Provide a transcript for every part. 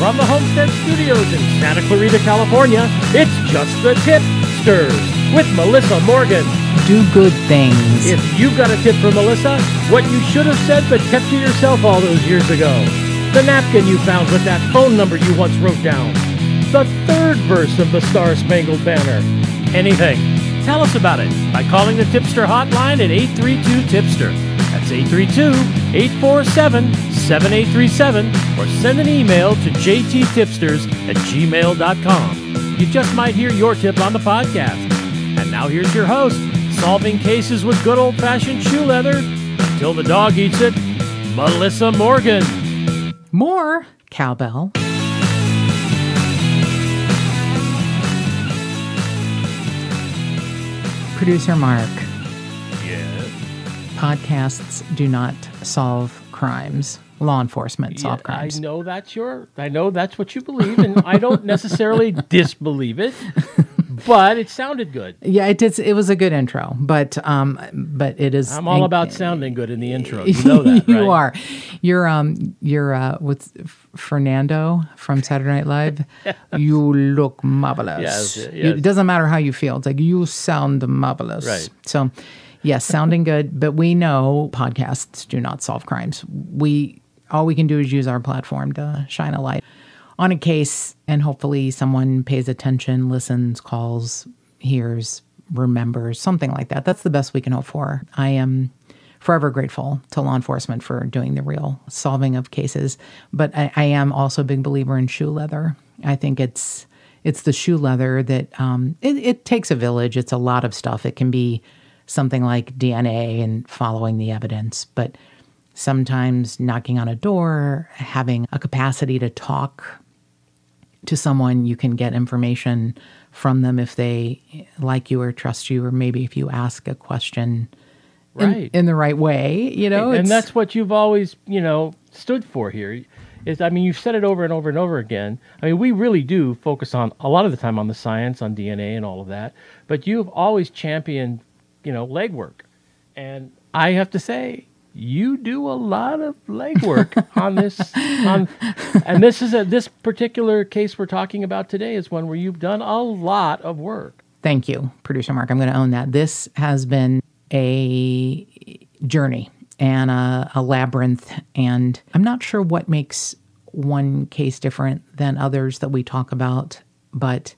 From the Homestead Studios in Santa Clarita, California, it's just the Tip-Sters with Melissa Morgan. Do good things. If you've got a tip for Melissa, what you should have said but kept to yourself all those years ago. The napkin you found with that phone number you once wrote down. The third verse of the Star-Spangled Banner. Anything. Tell us about it by calling the Tipster hotline at 832-TIPSTER. That's 832-847-7837, or send an email to jttipsters@gmail.com. You just might hear your tip on the podcast. And now here's your host, solving cases with good old-fashioned shoe leather until the dog eats it, Melissa Morgan. More cowbell. Producer Mark. Yes. Podcasts do not solve crimes. Law enforcement solve crimes. I know that's what you believe, and I don't necessarily disbelieve it, but it sounded good. Yeah, it did. It was a good intro, but it is. I'm all about sounding good in the intro. You know that, right? You are. You're with Fernando from Saturday Night Live. Yes. You look marvelous. Yes. It doesn't matter how you feel. It's like you sound marvelous. Right. So, yes, sounding good. But we know podcasts do not solve crimes. All we can do is use our platform to shine a light on a case, and hopefully someone pays attention, listens, calls, hears, remembers, something like that. That's the best we can hope for. I am forever grateful to law enforcement for doing the real solving of cases, but I am also a big believer in shoe leather. I think it's the shoe leather that it takes a village. It's a lot of stuff. It can be something like DNA and following the evidence, but sometimes knocking on a door, having a capacity to talk to someone, you can get information from them if they like you or trust you, or maybe if you ask a question in the right way, And that's what you've always, stood for here. You've said it over and over and over again. We really do focus on, a lot of the time, on the science, on DNA and all of that, but you've always championed, legwork. And I have to say, you do a lot of legwork on this, and this particular case we're talking about today is one where you've done a lot of work. Thank you, Producer Mark. I'm going to own that. This has been a journey and a labyrinth, and I'm not sure what makes one case different than others that we talk about, but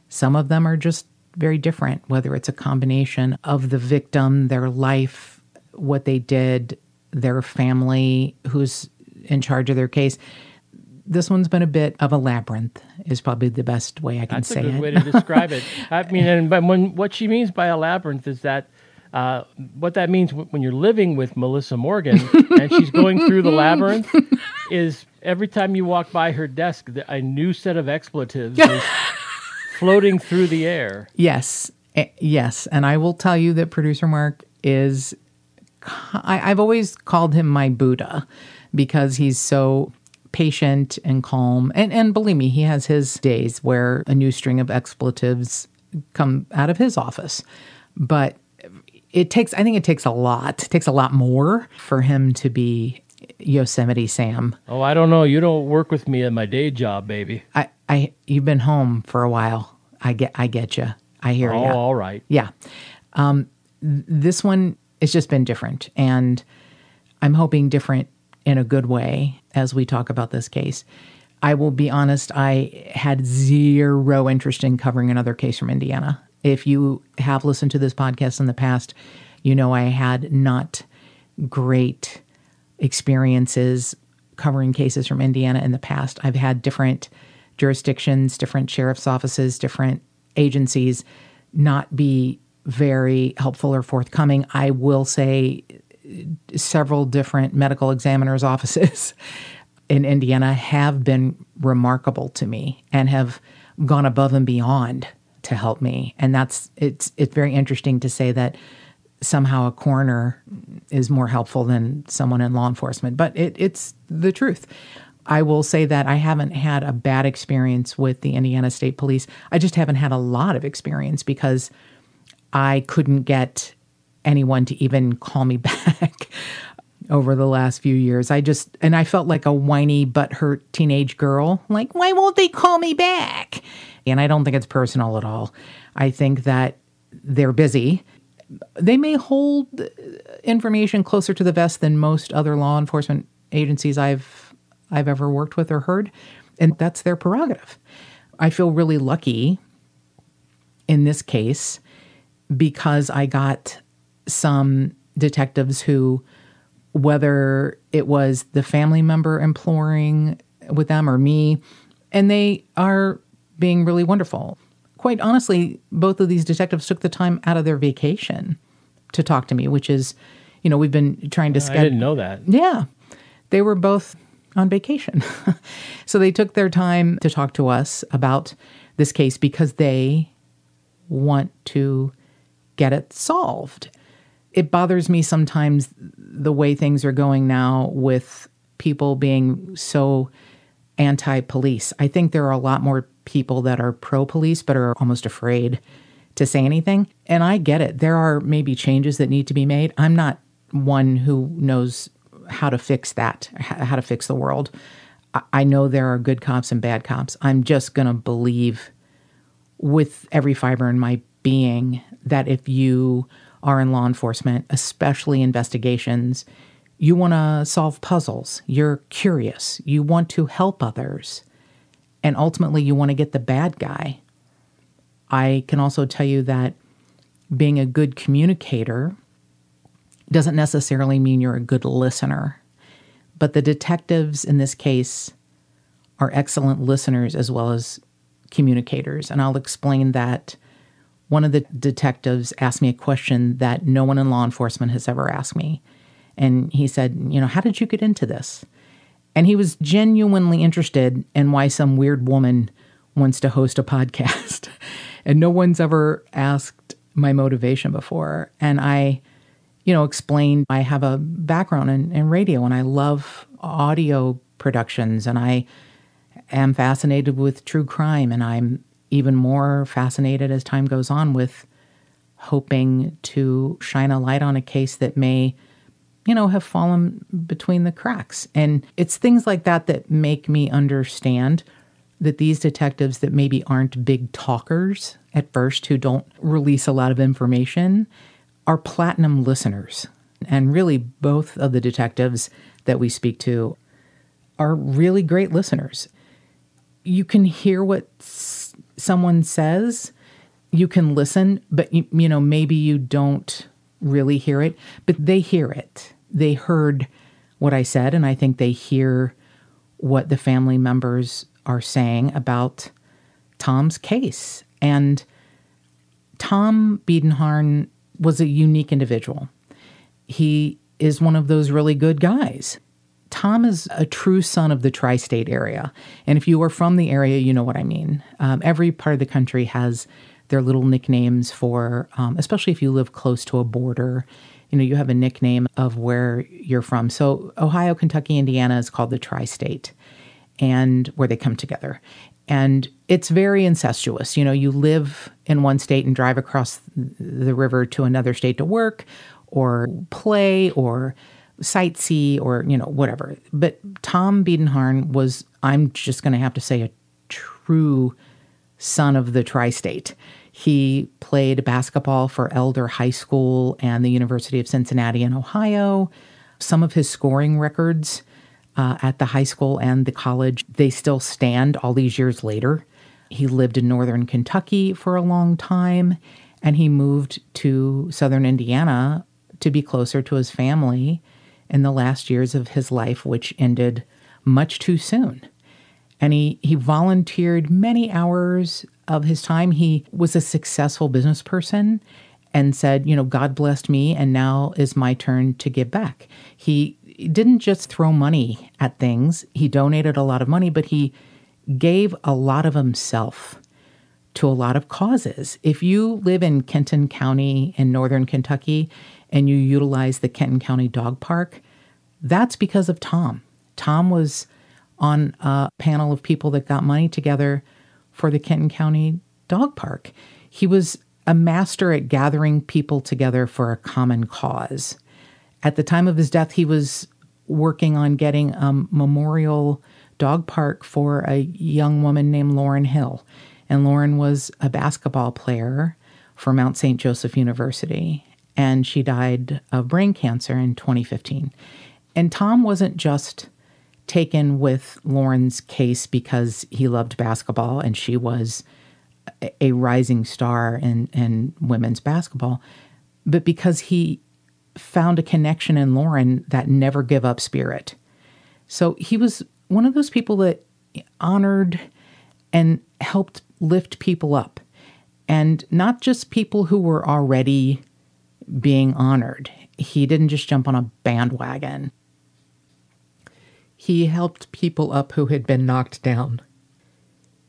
some of them are just very different, whether it's a combination of the victim, their life, what they did, their family, who's in charge of their case. This one's been a bit of a labyrinth, is probably the best way I can say it. That's a good way to describe it. What she means by a labyrinth is that what that means when you're living with Melissa Morgan and she's going through the labyrinth is every time you walk by her desk, a new set of expletives is floating through the air. Yes. And I will tell you that Producer Mark is... I've always called him my Buddha because he's so patient and calm. And believe me, he has his days where a new string of expletives come out of his office. But I think it takes a lot. It takes a lot more for him to be Yosemite Sam. Oh, I don't know. You don't work with me at my day job, baby. You've been home for a while. I get you. I hear you. Oh, all right. Yeah. This one... It's just been different, and I'm hoping different in a good way as we talk about this case. I will be honest, I had zero interest in covering another case from Indiana. If you have listened to this podcast in the past, you know I had not great experiences covering cases from Indiana in the past. I've had different jurisdictions, different sheriff's offices, different agencies not be very helpful or forthcoming. I will say several different medical examiners' offices in Indiana have been remarkable to me and have gone above and beyond to help me. And it's very interesting to say that somehow a coroner is more helpful than someone in law enforcement, but it's the truth. I will say that I haven't had a bad experience with the Indiana State Police. I just haven't had a lot of experience because I couldn't get anyone to even call me back. over the last few years. I felt like a whiny, butthurt teenage girl. Like, why won't they call me back? And I don't think it's personal at all. I think that they're busy. They may hold information closer to the vest than most other law enforcement agencies I've ever worked with or heard, and that's their prerogative. I feel really lucky in this case because I got some detectives who, whether it was the family member imploring with them or me, and they are being really wonderful. Quite honestly, both of these detectives took the time out of their vacation to talk to me, which is, we've been trying to schedule. I didn't know that. Yeah. They were both on vacation. So they took their time to talk to us about this case because they want to get it solved. It bothers me sometimes the way things are going now with people being so anti-police. I think there are a lot more people that are pro-police but are almost afraid to say anything. And I get it. There are maybe changes that need to be made. I'm not one who knows how to fix that, how to fix the world. I know there are good cops and bad cops. I'm just going to believe with every fiber in my being that if you are in law enforcement, especially investigations, you want to solve puzzles. You're curious. You want to help others. And ultimately, you want to get the bad guy. I can also tell you that being a good communicator doesn't necessarily mean you're a good listener. But the detectives in this case are excellent listeners as well as communicators. And I'll explain that. One of the detectives asked me a question that no one in law enforcement has ever asked me. And he said, how did you get into this? And he was genuinely interested in why some weird woman wants to host a podcast. And no one's ever asked my motivation before. And I, explained I have a background in radio and I love audio productions and I am fascinated with true crime. And I'm even more fascinated as time goes on with hoping to shine a light on a case that may have fallen between the cracks. And it's things like that that make me understand that these detectives that maybe aren't big talkers at first, who don't release a lot of information, are platinum listeners. And really, both of the detectives that we speak to are really great listeners. You can hear what someone says, you can listen, but maybe you don't really hear it, but they hear it. They heard what I said, and I think they hear what the family members are saying about Tom's case. And Tom Biedenharn was a unique individual. He is one of those really good guys. Tom is a true son of the tri-state area. And if you are from the area, you know what I mean. Every part of the country has their little nicknames for, especially if you live close to a border, you have a nickname of where you're from. So Ohio, Kentucky, Indiana is called the tri-state, and where they come together. And it's very incestuous. You live in one state and drive across the river to another state to work or play or sightsee or, whatever. But Tom Biedenharn was, I'm just going to have to say, a true son of the tri-state. He played basketball for Elder High School and the University of Cincinnati in Ohio. Some of his scoring records at the high school and the college, they still stand all these years later. He lived in northern Kentucky for a long time, and he moved to southern Indiana to be closer to his family in the last years of his life, which ended much too soon. And he volunteered many hours of his time. He was a successful business person and said, God blessed me, and now is my turn to give back. He didn't just throw money at things. He donated a lot of money, but he gave a lot of himself to a lot of causes. If you live in Kenton County in northern Kentucky and you utilize the Kenton County Dog Park, that's because of Tom. Tom was on a panel of people that got money together for the Kenton County Dog Park. He was a master at gathering people together for a common cause. At the time of his death, he was working on getting a memorial dog park for a young woman named Lauren Hill. And Lauren was a basketball player for Mount St. Joseph University. And she died of brain cancer in 2015. And Tom wasn't just taken with Lauren's case because he loved basketball and she was a rising star in women's basketball, but because he found a connection in Lauren, that never give up spirit. So he was one of those people that honored and helped lift people up, and not just people who were already being honored. He didn't just jump on a bandwagon. He helped people up who had been knocked down.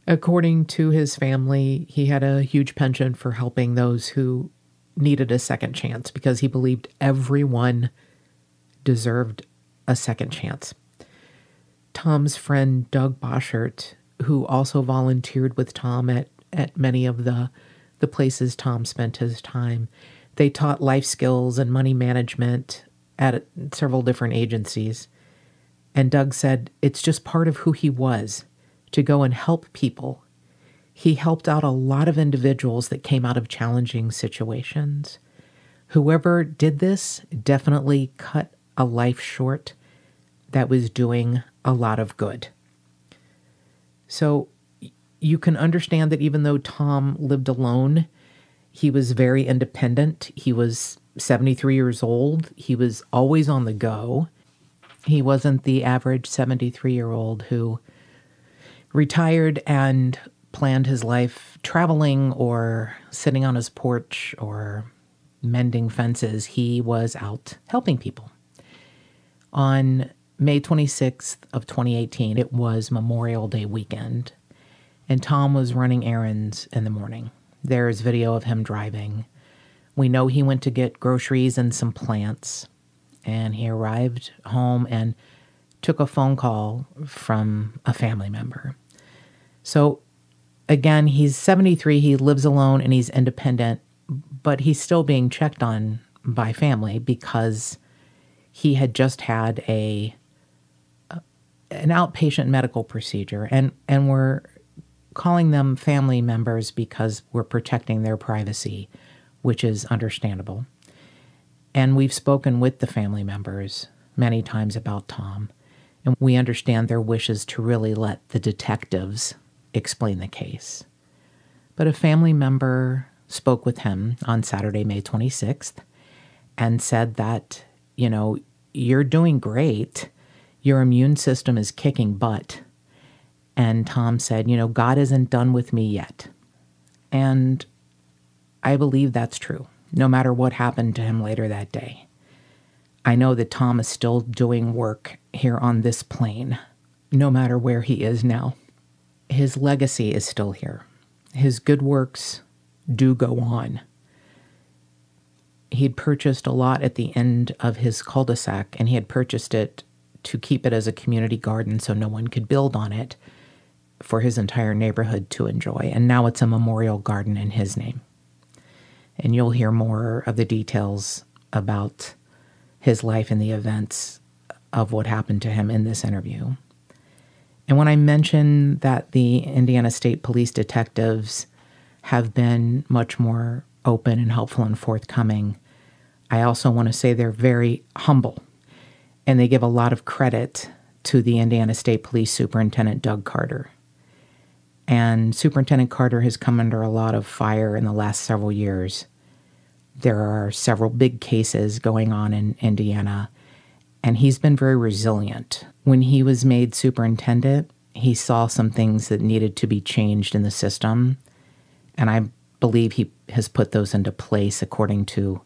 According to his family, he had a huge penchant for helping those who needed a second chance because he believed everyone deserved a second chance. Tom's friend Doug Boschert, who also volunteered with Tom at many of the places Tom spent his time, they taught life skills and money management at several different agencies. And Doug said it's just part of who he was, to go and help people. He helped out a lot of individuals that came out of challenging situations. Whoever did this definitely cut a life short that was doing a lot of good. So you can understand that even though Tom lived alone, he was very independent. He was 73 years old. He was always on the go. He wasn't the average 73-year-old who retired and planned his life traveling or sitting on his porch or mending fences. He was out helping people. On May 26th of 2018, it was Memorial Day weekend, and Tom was running errands in the morning. There's video of him driving. We know he went to get groceries and some plants, and he arrived home and took a phone call from a family member. So again, he's 73, he lives alone, and he's independent, but he's still being checked on by family because he had just had an outpatient medical procedure, and we're calling them family members because we're protecting their privacy, which is understandable. And we've spoken with the family members many times about Tom, and we understand their wishes to really let the detectives explain the case. But a family member spoke with him on Saturday, May 26th, and said that, you're doing great. Your immune system is kicking butt. And Tom said, God isn't done with me yet. And I believe that's true, no matter what happened to him later that day. I know that Tom is still doing work here on this plane, no matter where he is now. His legacy is still here. His good works do go on. He'd purchased a lot at the end of his cul-de-sac, and he had purchased it to keep it as a community garden so no one could build on it for his entire neighborhood to enjoy. And now it's a memorial garden in his name. And you'll hear more of the details about his life and the events of what happened to him in this interview. And when I mention that the Indiana State Police detectives have been much more open and helpful and forthcoming, I also want to say they're very humble. And they give a lot of credit to the Indiana State Police Superintendent Doug Carter. And Superintendent Carter has come under a lot of fire in the last several years. There are several big cases going on in Indiana, and he's been very resilient. When he was made superintendent, he saw some things that needed to be changed in the system, and I believe he has put those into place according to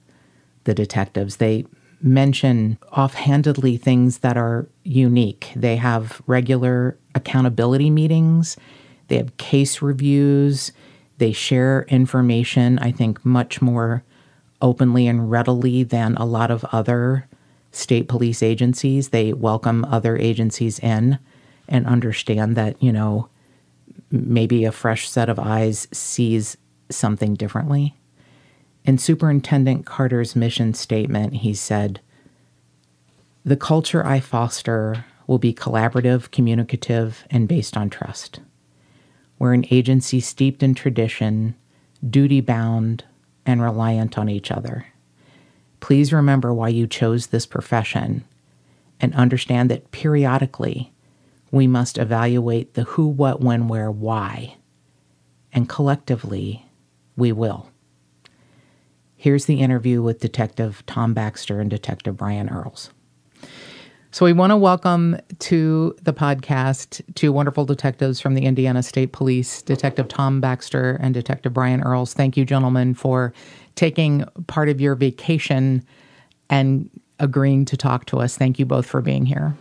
the detectives. They mention offhandedly things that are unique. They have regular accountability meetings. They have case reviews. They share information, I think, much more openly and readily than a lot of other state police agencies. They welcome other agencies in and understand that, maybe a fresh set of eyes sees something differently. In Superintendent Carter's mission statement, he said, The culture I foster will be collaborative, communicative, and based on trust. We're an agency steeped in tradition, duty-bound, and reliant on each other. Please remember why you chose this profession and understand that periodically we must evaluate the who, what, when, where, why, and collectively we will. Here's the interview with Detective Tom Baxter and Detective Brian Earls. So we want to welcome to the podcast two wonderful detectives from the Indiana State Police, Detective Tom Baxter and Detective Brian Earls. Thank you, gentlemen, for taking part of your vacation and agreeing to talk to us. Thank you both for being here.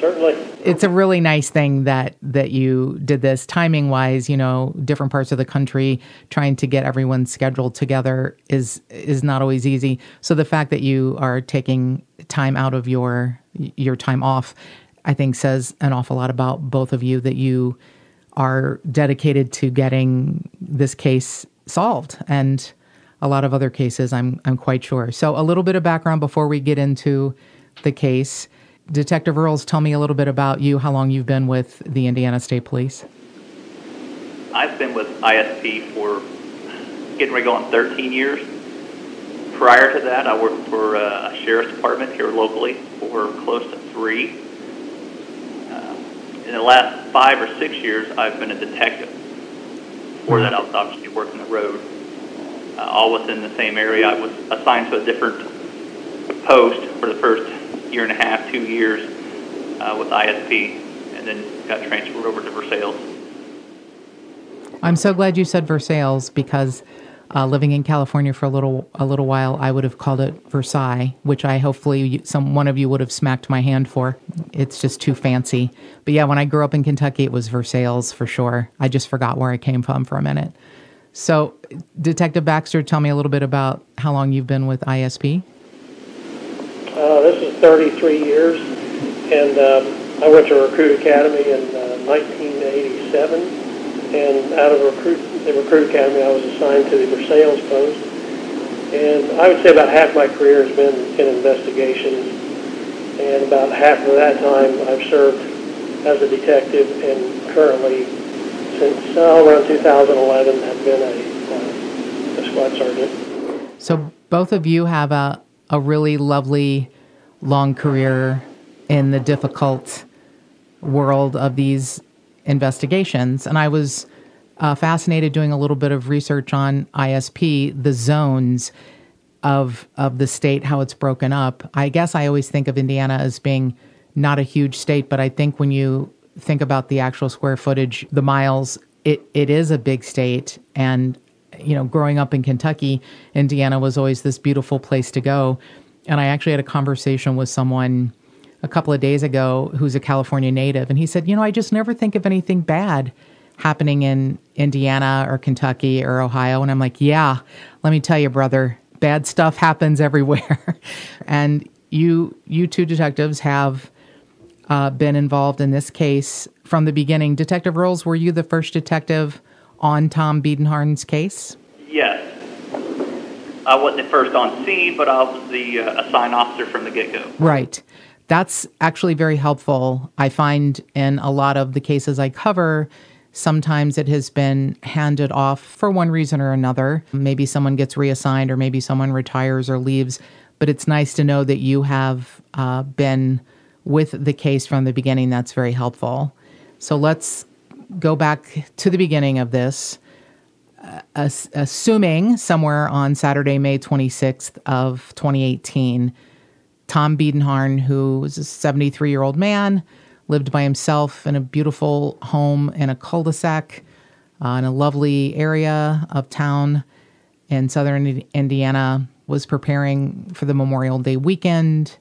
Certainly. It's a really nice thing that you did this timing-wise. Different parts of the country, trying to get everyone scheduled together is not always easy. So the fact that you are taking time out of your time off, I think says an awful lot about both of you, that you are dedicated to getting this case solved and a lot of other cases, I'm quite sure. So a little bit of background before we get into the case. Detective Earls, tell me a little bit about you, how long you've been with the Indiana State Police. I've been with ISP for getting ready to go on 13 years. Prior to that, I worked for a sheriff's department here locally for close to 3. In the last 5 or 6 years, I've been a detective. Before that, I was obviously working the road, all within the same area. I was assigned to a different post for the first year and a half, 2 years with ISP, and then got transferred over to Versailles. I'm so glad you said Versailles, because living in California for a little while, I would have called it Versailles, which I hopefully one of you would have smacked my hand for. It's just too fancy. But yeah, when I grew up in Kentucky, it was Versailles for sure. I just forgot where I came from for a minute. So, Detective Baxter, tell me a little bit about how long you've been with ISP. This is 33 years, and I went to Recruit Academy in 1987, and out of the Recruit Academy, I was assigned to the Versailles post, and I would say about half my career has been in investigations, and about half of that time I've served as a detective, and currently, since around 2011, have been a squad sergeant. So both of you have a really lovely long career in the difficult world of these investigations. And I was fascinated doing a little bit of research on ISP, the zones of the state, how it's broken up. I guess I always think of Indiana as being not a huge state, but I think when you think about the actual square footage, the miles, it is a big state. And, growing up in Kentucky, Indiana was always this beautiful place to go. And I actually had a conversation with someone a couple of days ago who's a California native. And he said, I just never think of anything bad happening in Indiana or Kentucky or Ohio. And I'm like, yeah, let me tell you, brother, bad stuff happens everywhere. And you two detectives have been involved in this case from the beginning. Detective Earls, were you the first detective on Tom Biedenharn's case? Yes. I wasn't the first on scene, but I was the assigned officer from the get-go. Right. That's actually very helpful. I find in a lot of the cases I cover, sometimes it has been handed off for one reason or another. Maybe someone gets reassigned or maybe someone retires or leaves. But it's nice to know that you have been with the case from the beginning. That's very helpful. So let's go back to the beginning of this. Assuming somewhere on Saturday, May 26th of 2018, Tom Biedenharn, who was a 73-year-old man, lived by himself in a beautiful home in a cul-de-sac in a lovely area of town in southern Indiana, was preparing for the Memorial Day weekend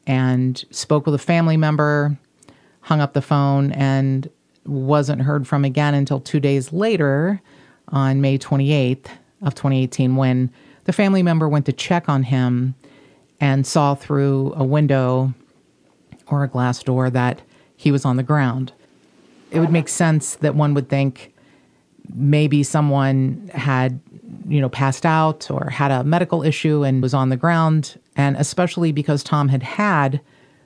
and spoke with a family member, hung up the phone, and wasn't heard from again until 2 days later on May 28th of 2018, when the family member went to check on him and saw through a window or a glass door that he was on the ground. It would make sense that one would think maybe someone had, passed out or had a medical issue and was on the ground. And especially because Tom had had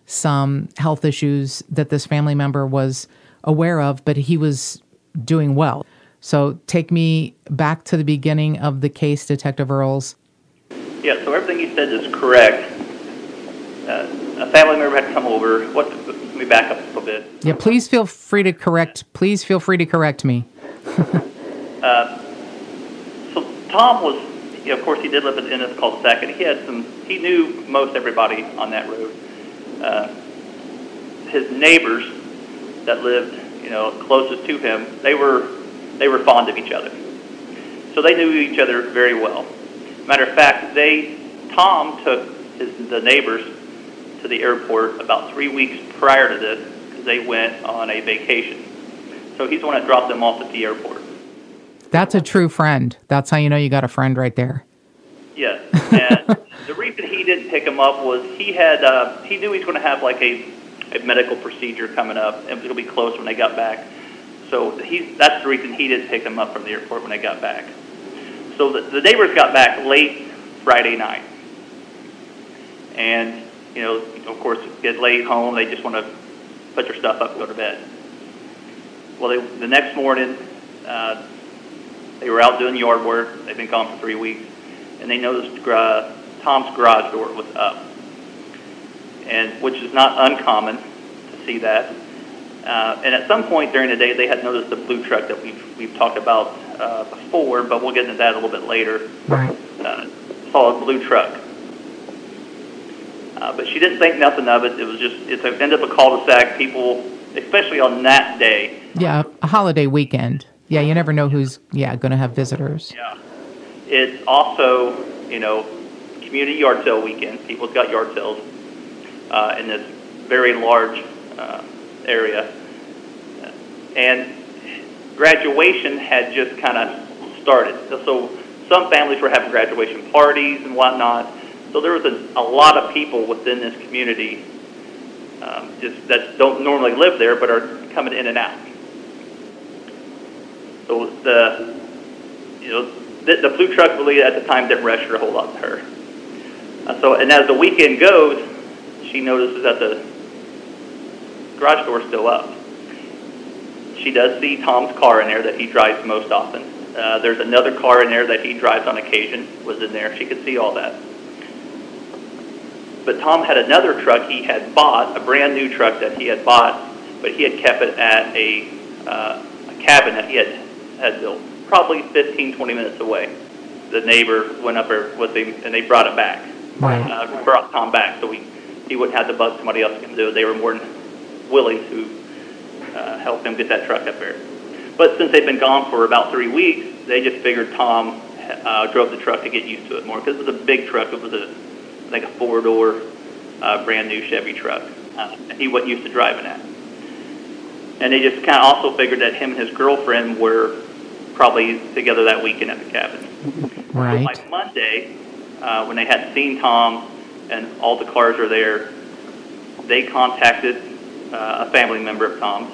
some health issues that this family member was aware of, but he was doing well. So take me back to the beginning of the case, Detective Earls. Yeah, so everything you said is correct. A family member had to come over. Let me back up a little bit. Yeah, please feel free to correct me. So Tom was, of course, he did live in this cul-de-sac, and he knew most everybody on that road. His neighbors that lived, closest to him, they were fond of each other. So they knew each other very well. Matter of fact, Tom took the neighbors to the airport about 3 weeks prior to this because they went on a vacation. So he's the one that dropped them off at the airport. That's a true friend. That's how you know you got a friend right there. Yes, and the reason he didn't pick him up was he knew he was going to have like a medical procedure coming up, and it was going to be close when they got back. So that's the reason he didn't pick him up from the airport when they got back. So the neighbors got back late Friday night, and of course, get late home. They just want to put their stuff up and go to bed. Well, the next morning, they were out doing yard work. They've been gone for 3 weeks, and they noticed Tom's garage door was up, and which is not uncommon to see that. And at some point during the day, they had noticed the blue truck that we've talked about before, but we'll get into that a little bit later. Right. Saw a blue truck. But she didn't think nothing of it. It was it's an end of a cul-de-sac. People, especially on that day. Yeah, a holiday weekend. Yeah, you never know who's going to have visitors. Yeah. It's also, community yard sale weekend. People's got yard sales in this very large area. And graduation had just kind of started. So some families were having graduation parties and whatnot. So there was a lot of people within this community just that don't normally live there but are coming in and out. So the blue truck really at the time didn't register a whole lot to her. And as the weekend goes, she notices that the garage door is still up. She does see Tom's car in there that he drives most often. There's another car in there that he drives on occasion, was in there. She could see all that. But Tom had another truck he had bought, a brand new truck that he had bought, but he had kept it at a cabin that he had built, probably 15, 20 minutes away. The neighbor went up there with him, and they brought it back. Right. Brought Tom back, so he wouldn't have to bug somebody else to come do it. They were more than willing to help him get that truck up there. But since they've been gone for about 3 weeks, they just figured Tom drove the truck to get used to it more, because it was a big truck. It was like a 4-door brand new Chevy truck. He wasn't used to driving that. And they just kind of also figured that him and his girlfriend were probably together that weekend at the cabin. Right. So by Monday, when they had seen Tom and all the cars are there, they contacted a family member of Tom's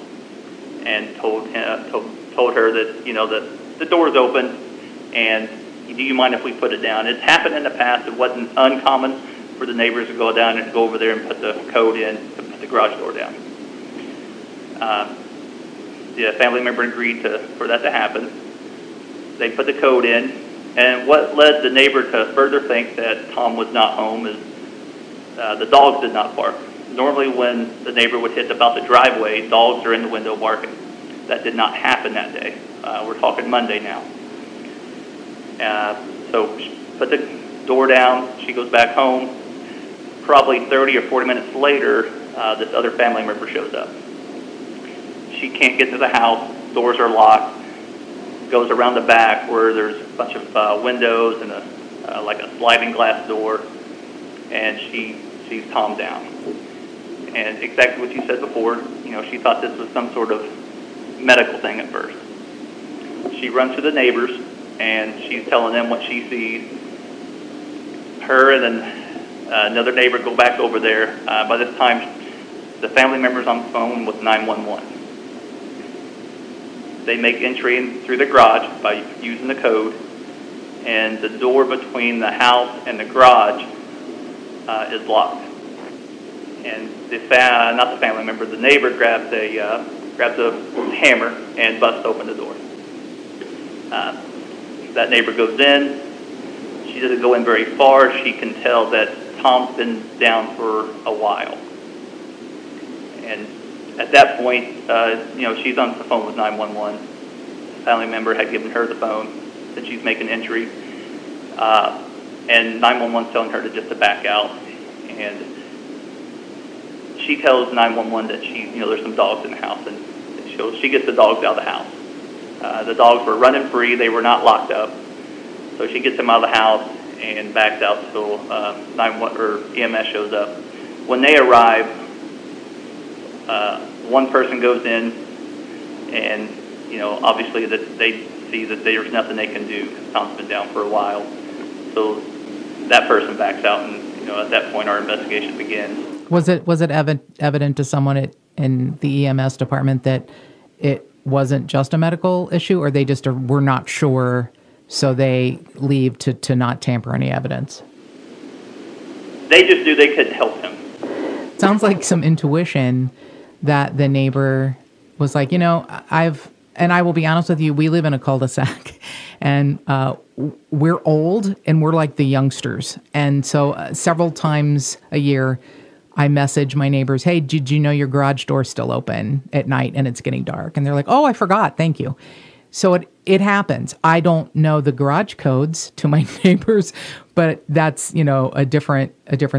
and told her that that the door's open, and do you mind if we put it down? It's happened in the past. It wasn't uncommon for the neighbors to go down and go over there and put the code in to put the garage door down. The family member agreed for that to happen. They put the code in, and what led the neighbor to further think that Tom was not home is the dogs did not bark. Normally when the neighbor would hit about the driveway, dogs are in the window barking. That did not happen that day. We're talking Monday now. So she put the door down. She goes back home. Probably 30 or 40 minutes later, this other family member shows up. She can't get to the house. Doors are locked. Goes around the back where there's a bunch of windows and like a sliding glass door, and she sees Tom down. And exactly what you said before, she thought this was some sort of medical thing at first. She runs to the neighbors, and she's telling them what she sees. Her and then another neighbor go back over there. By this time, the family member's on the phone with 911. They make entry in through the garage by using the code, and the door between the house and the garage is locked. And not the family member, the neighbor grabs a hammer and busts open the door. That neighbor goes in. She doesn't go in very far. She can tell that Tom's been down for a while. And at that point, she's on the phone with 911. A family member had given her the phone that she's making entry. And 911's telling her to back out. And she tells 911 that there's some dogs in the house, and she gets the dogs out of the house. The dogs were running free; they were not locked up. So she gets them out of the house and backs out till EMS shows up. When they arrive, one person goes in, and obviously that they see that there's nothing they can do because Tom's been down for a while. So that person backs out, and at that point our investigation begins. Was it evident to someone in the EMS department that it wasn't just a medical issue, or they just were not sure, so they leave to not tamper any evidence? They just knew they couldn't help him. Sounds like some intuition that the neighbor was like, and I will be honest with you, we live in a cul-de-sac, and we're old, and we're like the youngsters. And so several times a year, I message my neighbors, hey, did you know your garage door's still open at night and it's getting dark? And they're like, oh, I forgot. Thank you. So it happens. I don't know the garage codes to my neighbors, but that's, a different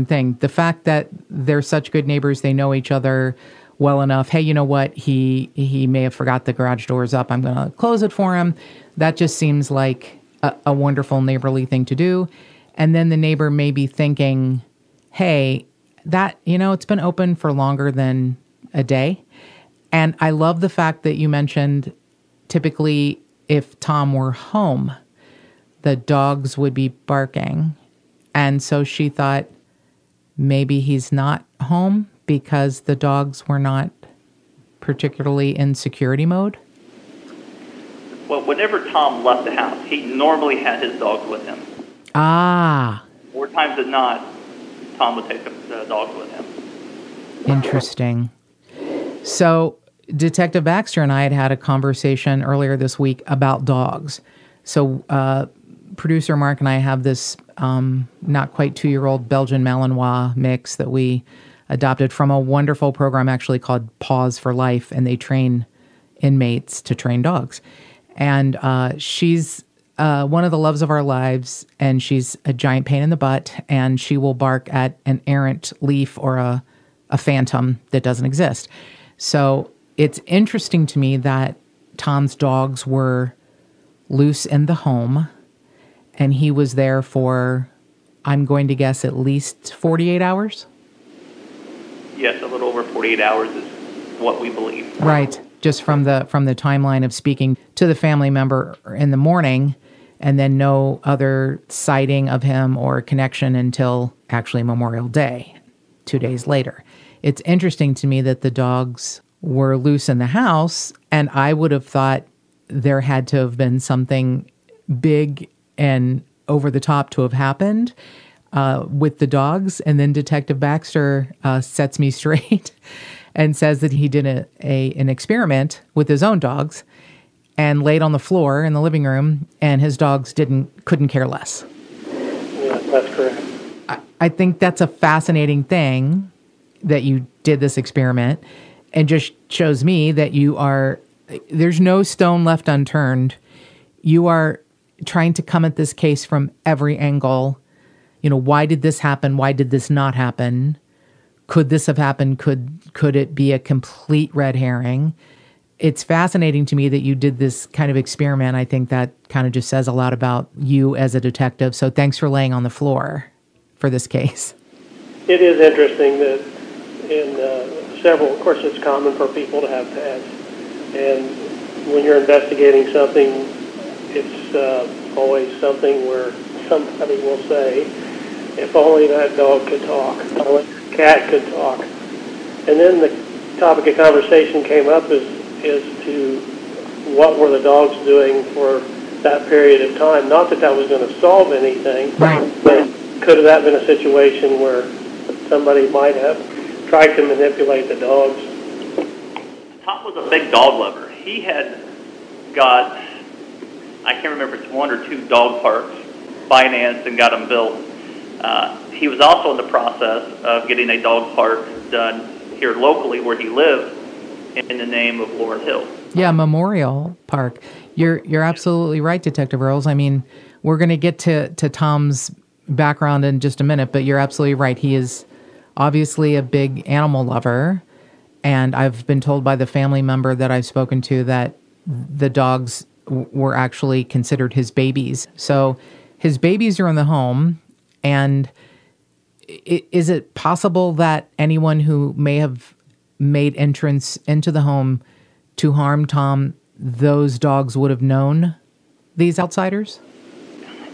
thing. The fact that they're such good neighbors, they know each other well enough. Hey, you know what? He may have forgot the garage door's up. I'm going to close it for him. That just seems like a wonderful neighborly thing to do. And then the neighbor may be thinking, hey, that, it's been open for longer than a day. And I love the fact that you mentioned typically if Tom were home, the dogs would be barking. And so she thought maybe he's not home because the dogs were not particularly in security mode. Well, whenever Tom left the house, he normally had his dogs with him. Ah. More times than not, Tom would take the dogs with him. Interesting. So Detective Baxter and I had a conversation earlier this week about dogs. So producer Mark and I have this not quite 2-year-old Belgian Malinois mix that we adopted from a wonderful program actually called Paws for Life, and they train inmates to train dogs. And she's one of the loves of our lives, and she's a giant pain in the butt, and she will bark at an errant leaf or a phantom that doesn't exist. So it's interesting to me that Tom's dogs were loose in the home, and he was there for, I'm going to guess, at least 48 hours? Yes, a little over 48 hours is what we believe. Right, just from the timeline of speaking to the family member in the morning, and then no other sighting of him or connection until actually Memorial Day, 2 days later. It's interesting to me that the dogs were loose in the house, and I would have thought there had to have been something big and over the top to have happened with the dogs. And then Detective Baxter sets me straight and says that he did an experiment with his own dogs and laid on the floor in the living room, and his dogs couldn't care less. Yeah, that's correct. I think that's a fascinating thing that you did this experiment, and just shows me that there's no stone left unturned. You are trying to come at this case from every angle. Why did this happen? Why did this not happen? Could this have happened? Could it be a complete red herring? It's fascinating to me that you did this kind of experiment. I think that kind of just says a lot about you as a detective. So thanks for laying on the floor for this case. It is interesting that in several, of course, it's common for people to have pets. And when you're investigating something, it's always something where somebody will say, if only that dog could talk, if only the cat could talk. And then the topic of conversation came up as to what were the dogs doing for that period of time. Not that was going to solve anything, right, but could have that been a situation where somebody might have tried to manipulate the dogs? Tom was a big dog lover. He had got, I can't remember if it's 1 or 2 dog parks financed and got them built. He was also in the process of getting a dog park done here locally where he lived in the name of Lauren Hill. Yeah, Memorial Park. You're absolutely right, Detective Earls. I mean, we're going to get to Tom's background in just a minute, but you're absolutely right. He is obviously a big animal lover, and I've been told by the family member that I've spoken to that the dogs were actually considered his babies. So his babies are in the home, and is it possible that anyone who may have made entrance into the home to harm Tom, those dogs would have known these outsiders?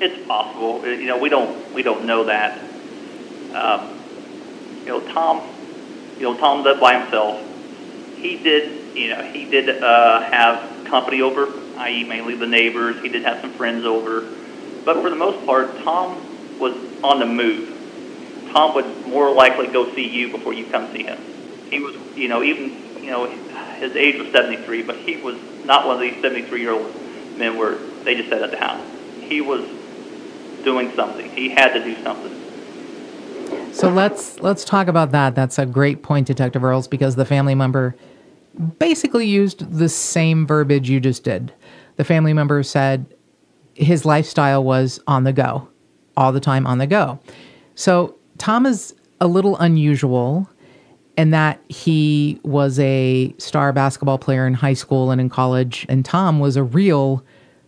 It's possible. We don't know that. Tom lived by himself. He did have company over, i.e. mainly the neighbors. He did have some friends over. But for the most part, Tom was on the move. Tom would more likely go see you before you come see him. He was, his age was 73, but he was not one of these 73-year-old men where they just sat at the house. He was doing something. He had to do something. So let's talk about that. That's a great point, Detective Earls, because the family member basically used the same verbiage you just did. The family member said his lifestyle was on the go, all the time on the go. So Tom is a little unusual in that he was a star basketball player in high school and in college, and Tom was a real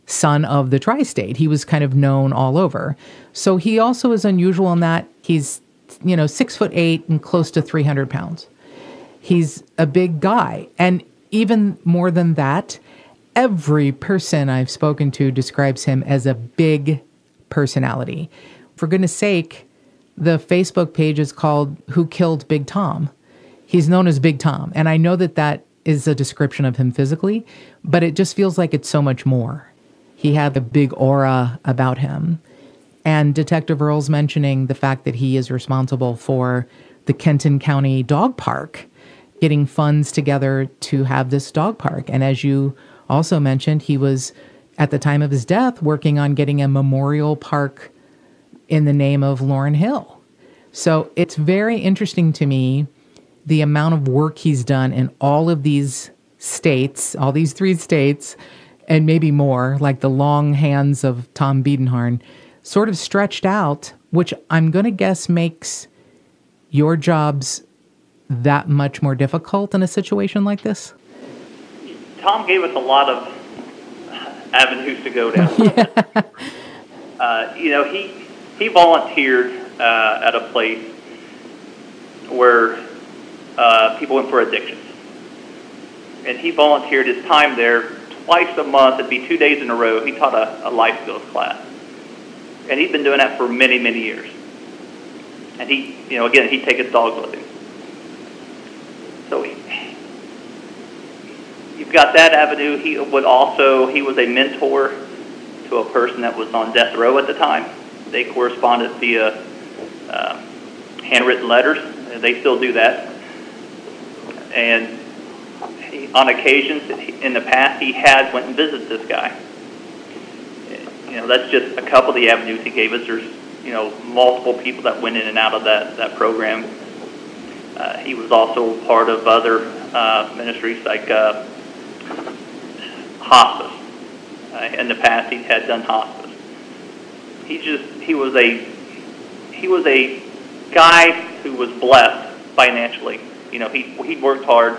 son of the tri-state. He was kind of known all over. So he also is unusual in that he's 6'8" and close to 300 pounds. He's a big guy. And even more than that, every person I've spoken to describes him as a big personality. For goodness sake, the Facebook page is called Who Killed Big Tom? He's known as Big Tom. And I know that that is a description of him physically, but it just feels like it's so much more. He had a big aura about him. And Detective Earls mentioning the fact that he is responsible for the Kenton County Dog Park, getting funds together to have this dog park. And as you also mentioned, he was, at the time of his death, working on getting a memorial park in the name of Lauren Hill. So it's very interesting to me, the amount of work he's done in all of these states, all these 3 states, and maybe more, like the long hands of Tom Biedenharn, sort of stretched out, which I'm going to guess makes your jobs that much more difficult in a situation like this? Tom gave us a lot of avenues to go down. He volunteered at a place where people went for addictions. And he volunteered his time there twice a month. It'd be 2 days in a row. He taught a life skills class. And he's been doing that for many, many years. And he'd take his dogs with him. So you've got that avenue. He was a mentor to a person that was on death row at the time. They corresponded via handwritten letters. And they still do that. And on occasions in the past, he had went and visited this guy. That's just a couple of the avenues he gave us. There's, multiple people that went in and out of that program. He was also part of other ministries like hospice. In the past, he had done hospice. He was a guy who was blessed financially. He worked hard,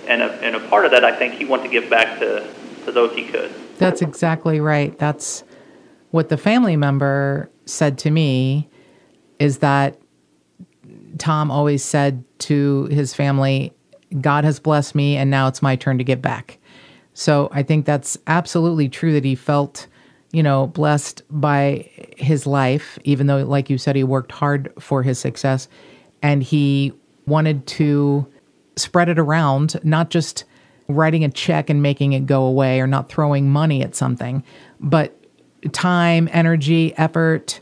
and a part of that, I think, he wanted to give back to those he could. That's exactly right. That's what the family member said to me, is that Tom always said to his family, God has blessed me, and now it's my turn to give back. So I think that's absolutely true, that he felt, blessed by his life, even though, like you said, he worked hard for his success, and he wanted to spread it around, not just writing a check and making it go away or not throwing money at something, but time, energy, effort,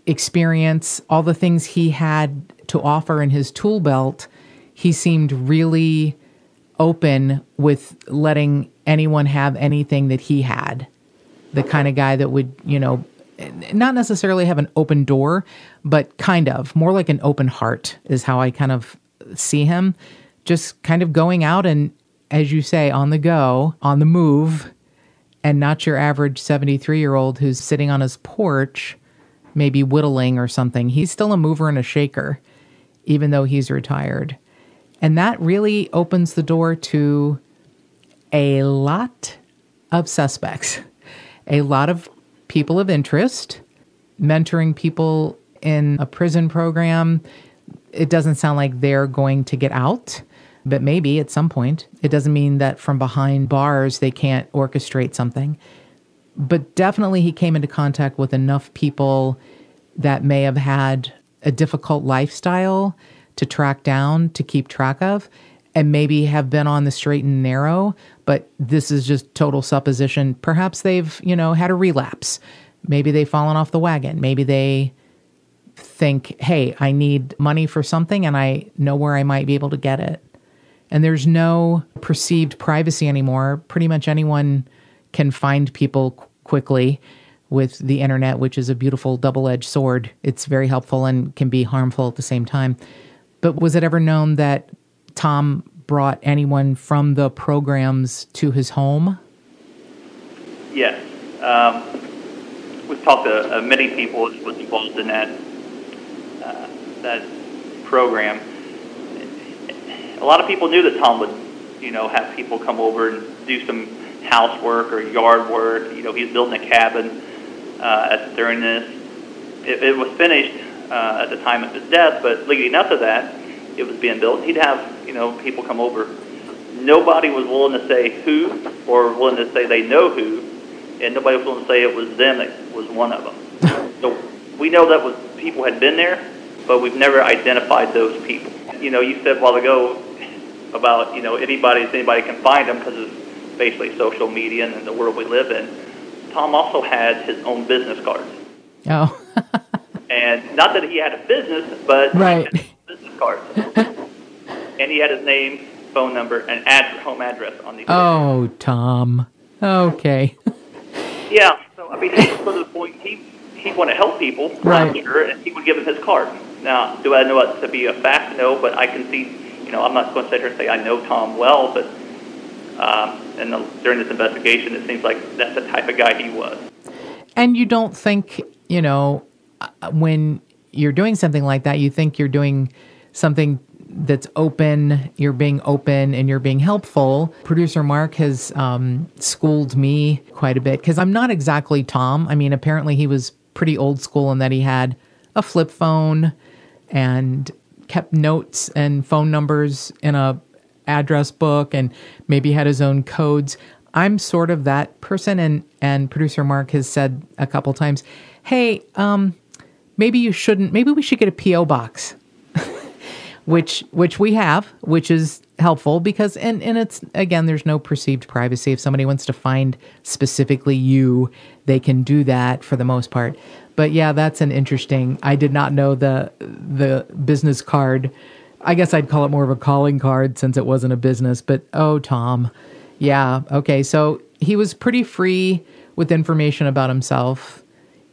experience, all the things he had to offer in his tool belt, he seemed really open with letting anyone have anything that he had. The kind of guy that would, not necessarily have an open door, but kind of more like an open heart is how I kind of see him. Just kind of going out and, as you say, on the go, on the move, and not your average 73-year-old who's sitting on his porch, maybe whittling or something. He's still a mover and a shaker, even though he's retired. And that really opens the door to a lot of suspects, a lot of people of interest, mentoring people in a prison program. It doesn't sound like they're going to get out, but maybe at some point. It doesn't mean that from behind bars they can't orchestrate something. But definitely he came into contact with enough people that may have had a difficult lifestyle to track down, to keep track of, and maybe have been on the straight and narrow, but this is just total supposition. Perhaps they've, had a relapse. Maybe they've fallen off the wagon. Maybe they think, hey, I need money for something and I know where I might be able to get it. And there's no perceived privacy anymore. Pretty much anyone can find people quickly with the internet, which is a beautiful double-edged sword. It's very helpful and can be harmful at the same time. But was it ever known that Tom brought anyone from the programs to his home? Yes. We've talked to many people that was involved in that program. A lot of people knew that Tom would, have people come over and do some housework or yard work. He was building a cabin during this. It was finished at the time of his death, but leading up to that, it was being built. He'd have, people come over. Nobody was willing to say who or willing to say they know who, and nobody was willing to say it was them that was one of them. So we know that people had been there, but we've never identified those people. You said a while ago about, anybody can find them because of basically social media and the world we live in. Tom also had his own business cards. Oh. And not that he had a business, but right. He had business cards. And he had his name, phone number, and home address on these. Oh, Tom. Okay. Yeah. So, he was to the point, he wanted to help people, right. I'm sure, and he would give him his card. Now, do I know it to be a fact? No, but I can see, I'm not going to sit here and say I know Tom well, but during this investigation, it seems like that's the type of guy he was. And you don't think, when you're doing something like that, you think you're doing something that's open, you're being open and you're being helpful. Producer Mark has schooled me quite a bit because I'm not exactly Tom. Apparently he was pretty old school in that he had a flip phone and kept notes and phone numbers in a address book and maybe had his own codes. I'm sort of that person, and producer Mark has said a couple times, hey, maybe we should get a P.O. box, which we have, which is helpful because, and it's, again, there's no perceived privacy. If somebody wants to find specifically you, they can do that for the most part. But yeah, that's an interesting, I did not know the business card. I guess I'd call it more of a calling card since it wasn't a business, but oh, Tom. Yeah. Okay. So he was pretty free with information about himself,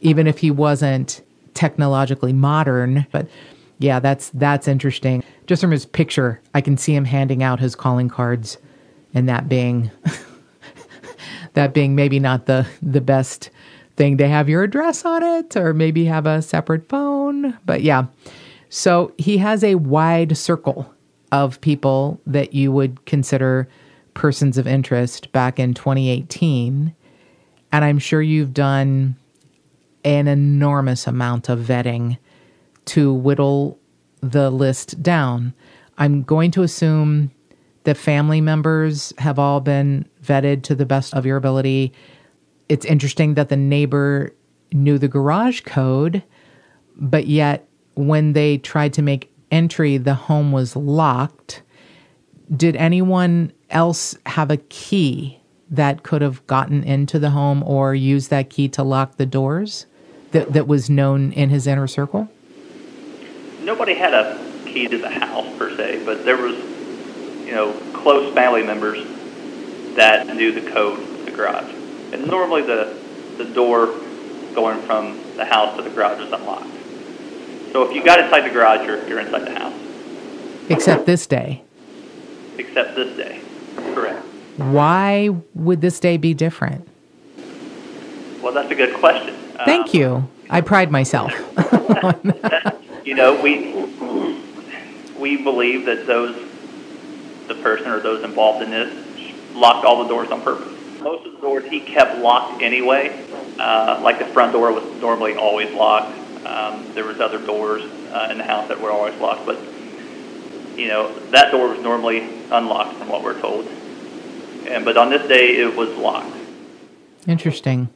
even if he wasn't technologically modern. But yeah, that's interesting. Just from his picture, I can see him handing out his calling cards, and that being maybe not the best thing to have your address on it, or maybe have a separate phone. But yeah, so he has a wide circle of people that you would consider persons of interest back in 2018. And I'm sure you've done an enormous amount of vetting to whittle the list down. I'm going to assume that family members have all been vetted to the best of your ability. It's interesting that the neighbor knew the garage code, but yet when they tried to make entry, the home was locked. Did anyone else have a key that could have gotten into the home or used that key to lock the doors that was known in his inner circle? Nobody had a key to the house per se, but there was, close family members that knew the code to the garage. And normally the door going from the house to the garage is unlocked. So if you got inside the garage, you're inside the house. Except this day. Except this day, correct. Why would this day be different? Well, that's a good question. Thank you. I pride myself. We believe that the person or those involved in this locked all the doors on purpose. Most of the doors he kept locked anyway. Like the front door was normally always locked. There was other doors in the house that were always locked, but that door was normally unlocked from what we're told. But on this day, it was locked. Interesting.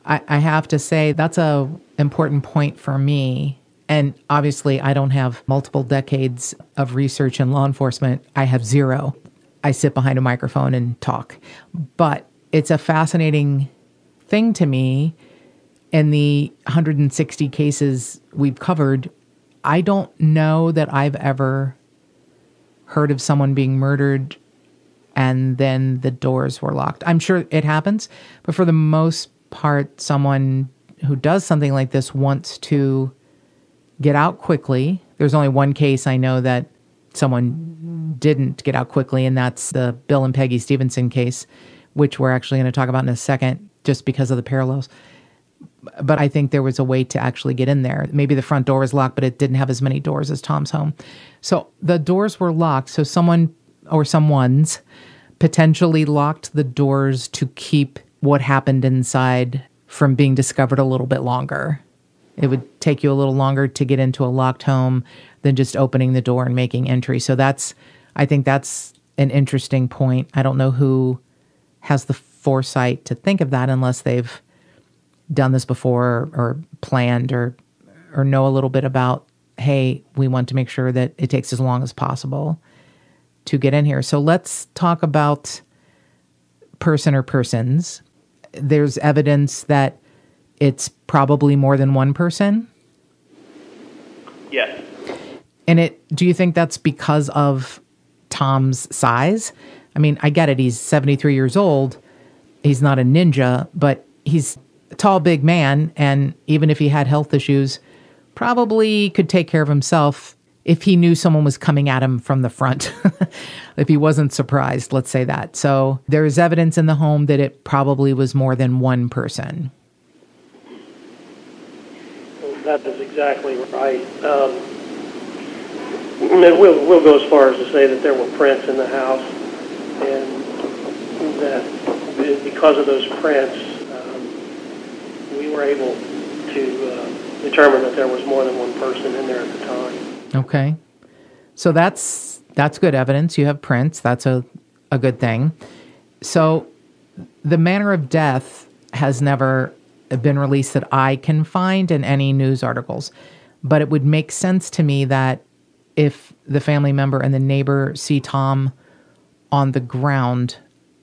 I have to say that's a important point for me. And obviously, I don't have multiple decades of research in law enforcement. I have zero. I sit behind a microphone and talk. But it's a fascinating thing to me. In the 160 cases we've covered, I don't know that I've ever heard of someone being murdered and then the doors were locked. I'm sure it happens, but for the most part, someone who does something like this wants to get out quickly. There's only one case I know that someone didn't get out quickly, and that's the Bill and Peggy Stevenson case, which we're actually going to talk about in a second, just because of the parallels. But I think there was a way to actually get in there. Maybe the front door was locked, but it didn't have as many doors as Tom's home. So the doors were locked. So someone or someone's potentially locked the doors to keep what happened inside from being discovered a little bit longer. It would take you a little longer to get into a locked home than just opening the door and making entry. So I think that's an interesting point. I don't know who has the foresight to think of that unless they've done this before or planned or know a little bit about, hey, we want to make sure that it takes as long as possible to get in here. So let's talk about person or persons. There's evidence that it's probably more than one person. Yes. And do you think that's because of Tom's size? I mean, I get it. He's 73 years old. He's not a ninja, but he's a tall, big man. And even if he had health issues, probably could take care of himself if he knew someone was coming at him from the front, if he wasn't surprised, let's say that. So there is evidence in the home that it probably was more than one person. That is exactly right. We'll go as far as to say that there were prints in the house, and that because of those prints, we were able to determine that there was more than one person in there at the time. Okay. So that's good evidence. You have prints. That's a good thing. So the manner of death has never been released that I can find in any news articles. But it would make sense to me that if the family member and the neighbor see Tom on the ground,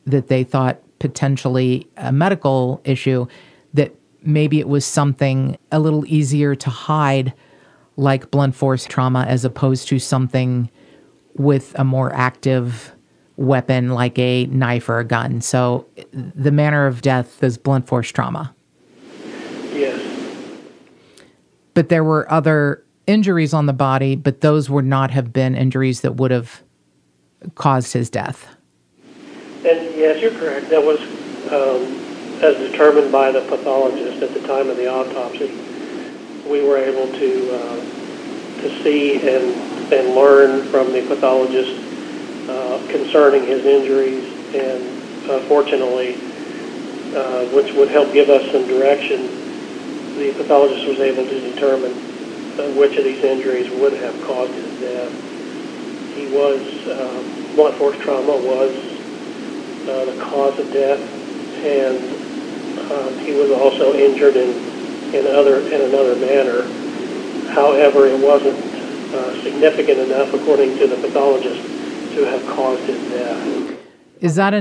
that they thought potentially a medical issue, that maybe it was something a little easier to hide, like blunt force trauma, as opposed to something with a more active weapon like a knife or a gun. So the manner of death is blunt force trauma. Yes. But there were other injuries on the body, but those would not have been injuries that would have caused his death. And yes, you're correct. That was as determined by the pathologist at the time of the autopsy. We were able to see and learn from the pathologist concerning his injuries, and fortunately, which would help give us some direction, the pathologist was able to determine which of these injuries would have caused his death. He was, blunt force trauma was the cause of death, and he was also injured in another manner. However, it wasn't significant enough, according to the pathologist, to have caused his death. Is that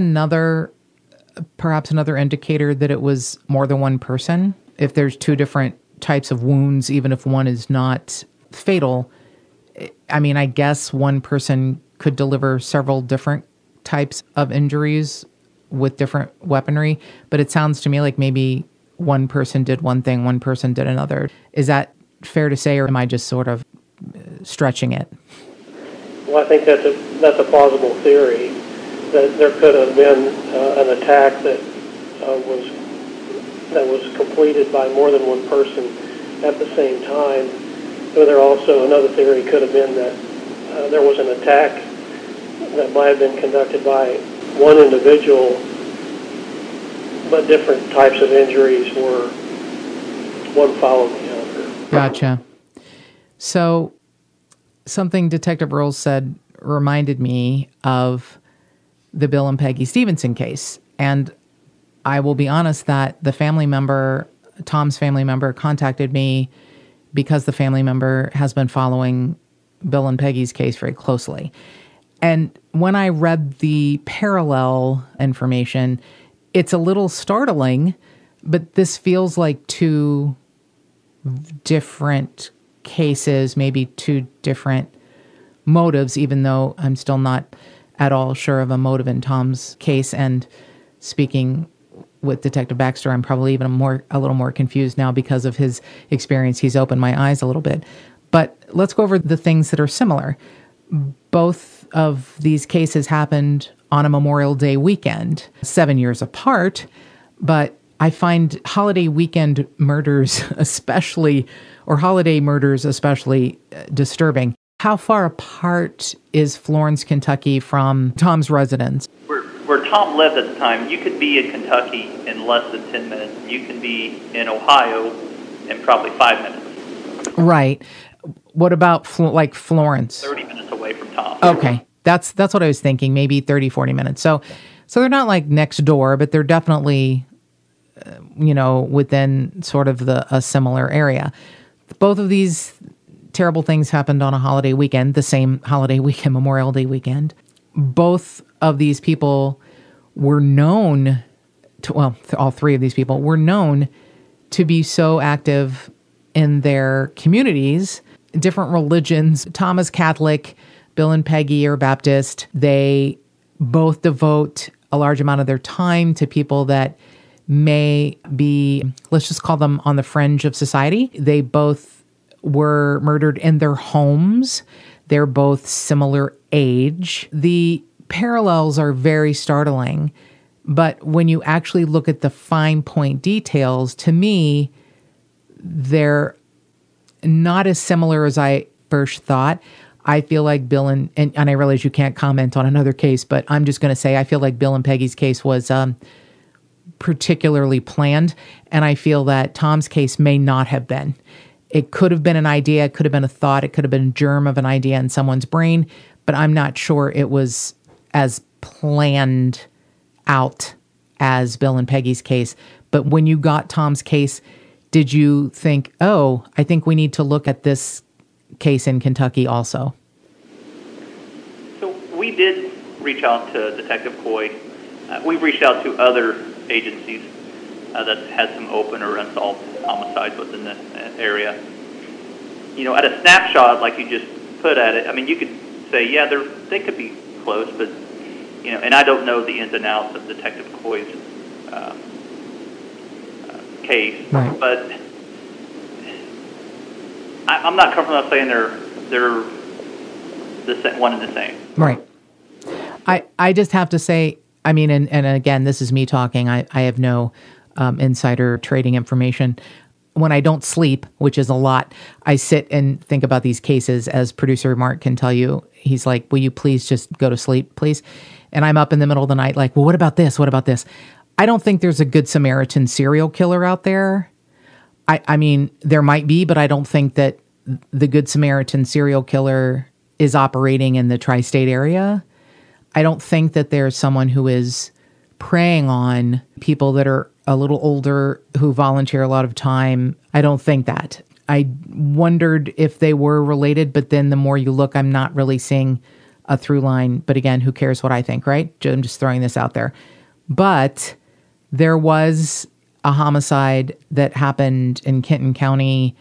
perhaps another indicator that it was more than one person? If there's two different types of wounds, even if one is not fatal. I mean, I guess one person could deliver several different types of injuries with different weaponry, but it sounds to me like maybe one person did one thing, one person did another. Is that fair to say, or am I just sort of stretching it? Well, I think that's a plausible theory, that there could have been an attack that was completed by more than one person at the same time. But there also, another theory could have been that there was an attack that might have been conducted by one individual, but different types of injuries were one followed the other. Gotcha. So something Detective Earls said reminded me of the Bill and Peggy Stevenson case. And I will be honest that the family member, Tom's family member, contacted me because the family member has been following Bill and Peggy's case very closely. And when I read the parallel information, it's a little startling, but this feels like two different cases, maybe two different motives, even though I'm still not at all sure of a motive in Tom's case. And speaking with Detective Baxter, I'm probably even a little more confused now because of his experience. He's opened my eyes a little bit. But let's go over the things that are similar. Both of these cases happened on a Memorial Day weekend, 7 years apart, but I find holiday weekend murders especially, or holiday murders especially, disturbing. How far apart is Florence, Kentucky from Tom's residence? Where Tom lived at the time, you could be in Kentucky in less than 10 minutes. You can be in Ohio in probably 5 minutes. Right. What about Florence? 30 minutes away from Tom. Okay. That's what I was thinking, maybe 30, 40 minutes. So they're not like next door, but they're definitely, within sort of a similar area. Both of these terrible things happened on a holiday weekend, the same holiday weekend, Memorial Day weekend. Both of these people were known all three of these people were known to be so active in their communities, different religions. Tom is Catholic, Bill and Peggy are Baptist. They both devote a large amount of their time to people that may be, let's just call them on the fringe of society. They both were murdered in their homes. They're both similar age. The parallels are very startling, but when you actually look at the fine point details, to me, they're not as similar as I first thought. I feel like Bill and I realize you can't comment on another case, but I'm just going to say I feel like Bill and Peggy's case was particularly planned, and I feel that Tom's case may not have been. It could have been an idea, it could have been a thought, it could have been a germ of an idea in someone's brain, but I'm not sure it was as planned out as Bill and Peggy's case. But when you got Tom's case, did you think, oh, I think we need to look at this case in Kentucky also? So we did reach out to Detective Coy. We've reached out to other agencies that had some open or unsolved homicides within the area. At a snapshot, like you just put at it, I mean, you could say, yeah, they could be close, but, and I don't know the ins and outs of Detective Coy's case, right. But I'm not comfortable saying they're one and the same. Right. I just have to say, I mean, and again, this is me talking. I have no insider trading information. When I don't sleep, which is a lot, I sit and think about these cases. As producer Mark can tell you, he's like, will you please just go to sleep, please? And I'm up in the middle of the night like, well, what about this? What about this? I don't think there's a Good Samaritan serial killer out there. I mean, there might be, but I don't think that the Good Samaritan serial killer is operating in the tri-state area. I don't think that there's someone who is preying on people that are a little older who volunteer a lot of time. I don't think that. I wondered if they were related, but then the more you look, I'm not really seeing a through line. But again, who cares what I think, right? I'm just throwing this out there. But there was a homicide that happened in Kenton County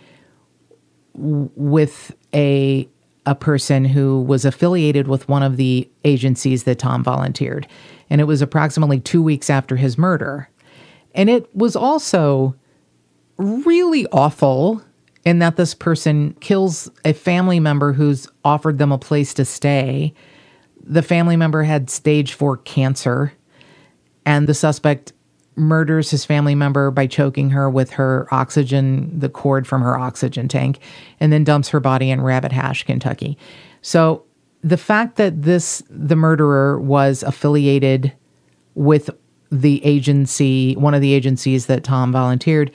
with a person who was affiliated with one of the agencies that Tom volunteered. And it was approximately 2 weeks after his murder. And it was also really awful in that this person kills a family member who's offered them a place to stay. The family member had stage 4 cancer, and the suspect murders his family member by choking her with her oxygen, the cord from her oxygen tank, and then dumps her body in Rabbit Hash, Kentucky. So the fact that the murderer was affiliated with the agency, one of the agencies that Tom volunteered,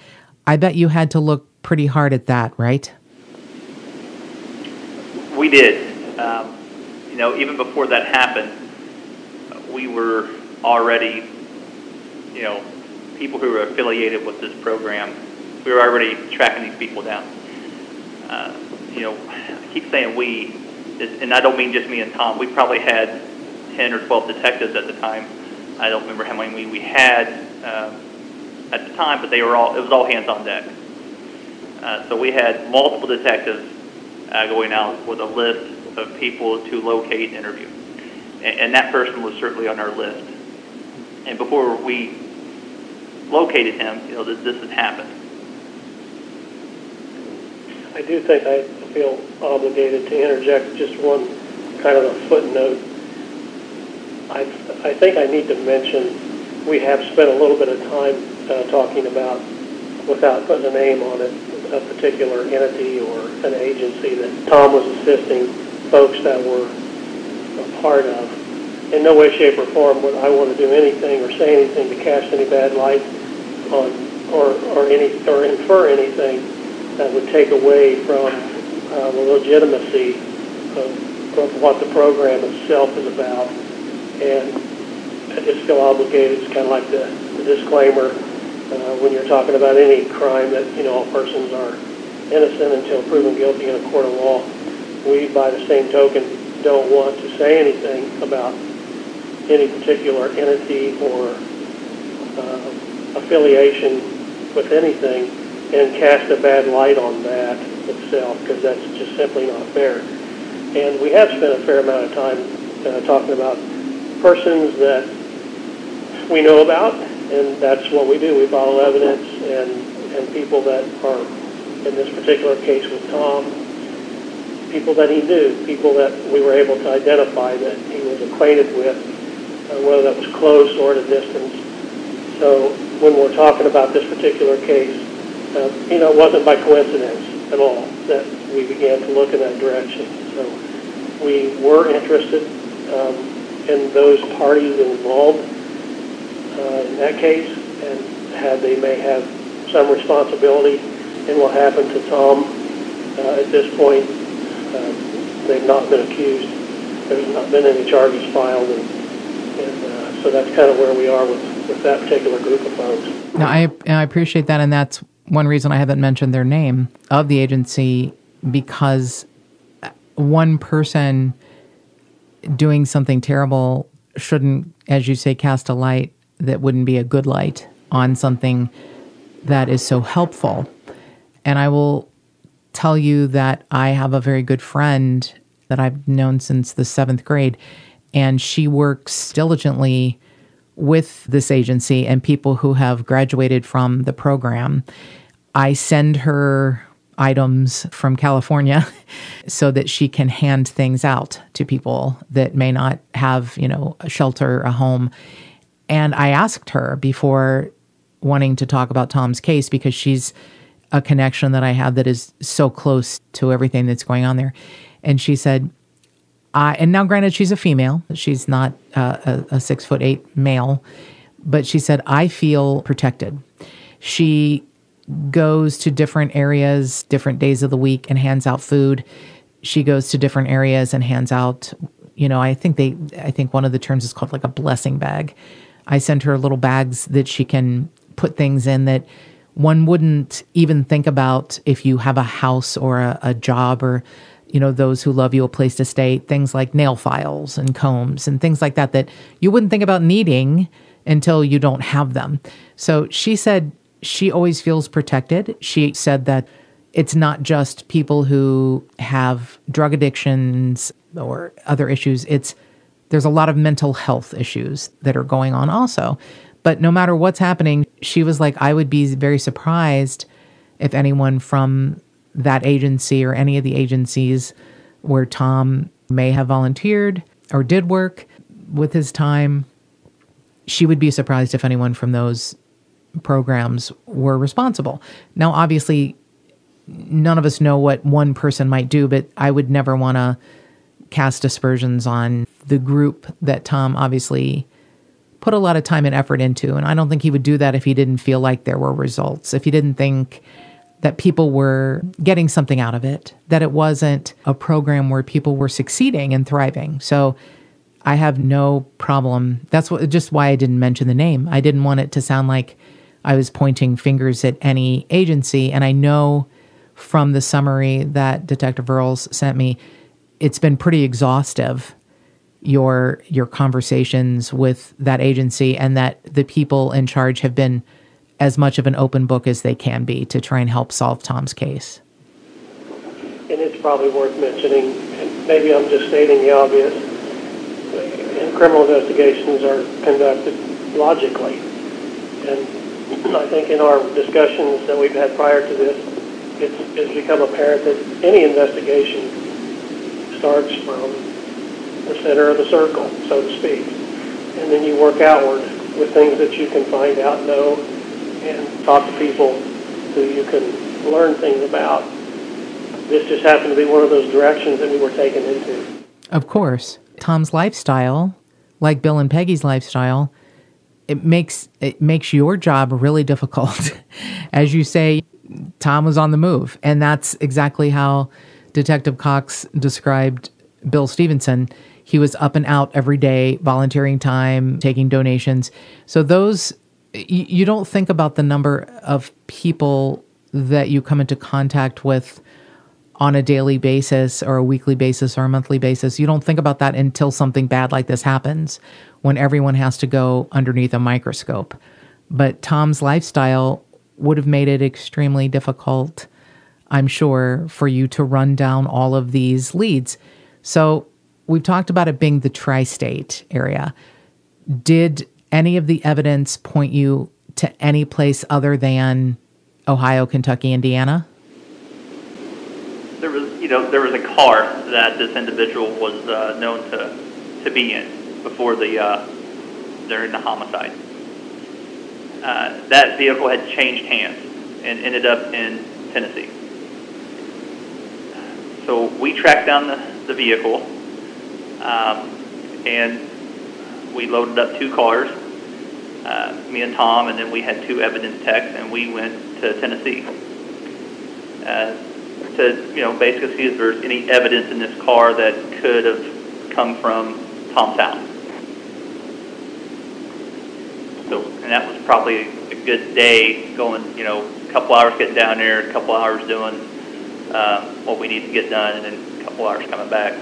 I bet you had to look pretty hard at that, right? We did. Even before that happened, we were already, people who were affiliated with this program, we were already tracking these people down. I keep saying we, and I don't mean just me and Tom. We probably had 10 or 12 detectives at the time. I don't remember how many we had at the time, but it was all hands on deck. So we had multiple detectives going out with a list of people to locate and interview. And that person was certainly on our list. And before we located him, this had happened. I do think I feel obligated to interject just one kind of a footnote. I think I need to mention we have spent a little bit of time talking about, without putting a name on it, a particular entity or an agency that Tom was assisting folks that were a part of. In no way, shape, or form would I want to do anything or say anything to cast any bad light on or infer anything that would take away from the legitimacy of what the program itself is about. And I just feel obligated. It's kind of like the disclaimer when you're talking about any crime that, all persons are innocent until proven guilty in a court of law. We, by the same token, don't want to say anything about any particular entity or affiliation with anything and cast a bad light on that itself, because that's just simply not fair. And we have spent a fair amount of time talking about persons that we know about, and that's what we do. We follow evidence, and people that are, in this particular case with Tom, people that he knew, people that we were able to identify that he was acquainted with, whether that was close or at a distance. So when we're talking about this particular case, it wasn't by coincidence at all that we began to look in that direction. So we were interested in those parties involved in that case, and they may have some responsibility in what happened to Tom. At this point, they've not been accused. There's not been any charges filed, and so that's kind of where we are with that particular group of folks. Now, I appreciate that, and that's one reason I haven't mentioned their name of the agency, because one person doing something terrible shouldn't, as you say, cast a light that wouldn't be a good light on something that is so helpful. And I will tell you that I have a very good friend that I've known since the 7th grade, and she works diligently with this agency and people who have graduated from the program. I send her items from California so that she can hand things out to people that may not have, a shelter, a home. And I asked her before wanting to talk about Tom's case, because she's a connection that I have that is so close to everything that's going on there. And she said, and now granted, she's a female. She's not a 6'8" male, but she said, I feel protected. She goes to different areas, different days of the week, and hands out food. She goes to different areas and hands out, I think one of the terms is called like a blessing bag. I send her little bags that she can put things in that one wouldn't even think about if you have a house or a job, or, those who love you, a place to stay, things like nail files and combs and things like that you wouldn't think about needing until you don't have them. So she said she always feels protected. She said that it's not just people who have drug addictions or other issues. There's a lot of mental health issues that are going on also. But no matter what's happening, she was like, I would be very surprised if anyone from that agency or any of the agencies where Tom may have volunteered or did work with his time, she would be surprised if anyone from those programs were responsible. Now, obviously, none of us know what one person might do, but I would never want to cast aspersions on the group that Tom obviously put a lot of time and effort into. And I don't think he would do that if he didn't feel like there were results, if he didn't think that people were getting something out of it, that it wasn't a program where people were succeeding and thriving. So I have no problem. That's just why I didn't mention the name. I didn't want it to sound like I was pointing fingers at any agency. And I know from the summary that Detective Earls sent me, it's been pretty exhaustive, your conversations with that agency, and that the people in charge have been as much of an open book as they can be to try and help solve Tom's case. And it's probably worth mentioning, and maybe I'm just stating the obvious, and criminal investigations are conducted logically. And I think in our discussions that we've had prior to this, it's become apparent that any investigation starts from the center of the circle, so to speak. And then you work outward with things that you can find out, know, and talk to people who you can learn things about. This just happened to be one of those directions that we were taken into. Of course. Tom's lifestyle, like Bill and Peggy's lifestyle, it makes your job really difficult. As you say, Tom was on the move, and that's exactly how Detective Cox described Bill Stevenson. He was up and out every day, volunteering time, taking donations. So those, you don't think about the number of people that you come into contact with on a daily basis or a weekly basis or a monthly basis. You don't think about that until something bad like this happens, when everyone has to go underneath a microscope. But Tom's lifestyle would have made it extremely difficult, I'm sure, for you to run down all of these leads. So we've talked about it being the tri-state area. Did any of the evidence point you to any place other than Ohio, Kentucky, Indiana? There was a car that this individual was known to be in before during the homicide. That vehicle had changed hands and ended up in Tennessee. So we tracked down the vehicle, and we loaded up 2 cars, me and Tom, and then we had 2 evidence techs, and we went to Tennessee to basically see if there's any evidence in this car that could have come from Tom's house. So, and that was probably a good day going, a couple hours getting down there, a couple hours doing what we need to get done, and then a couple hours coming back.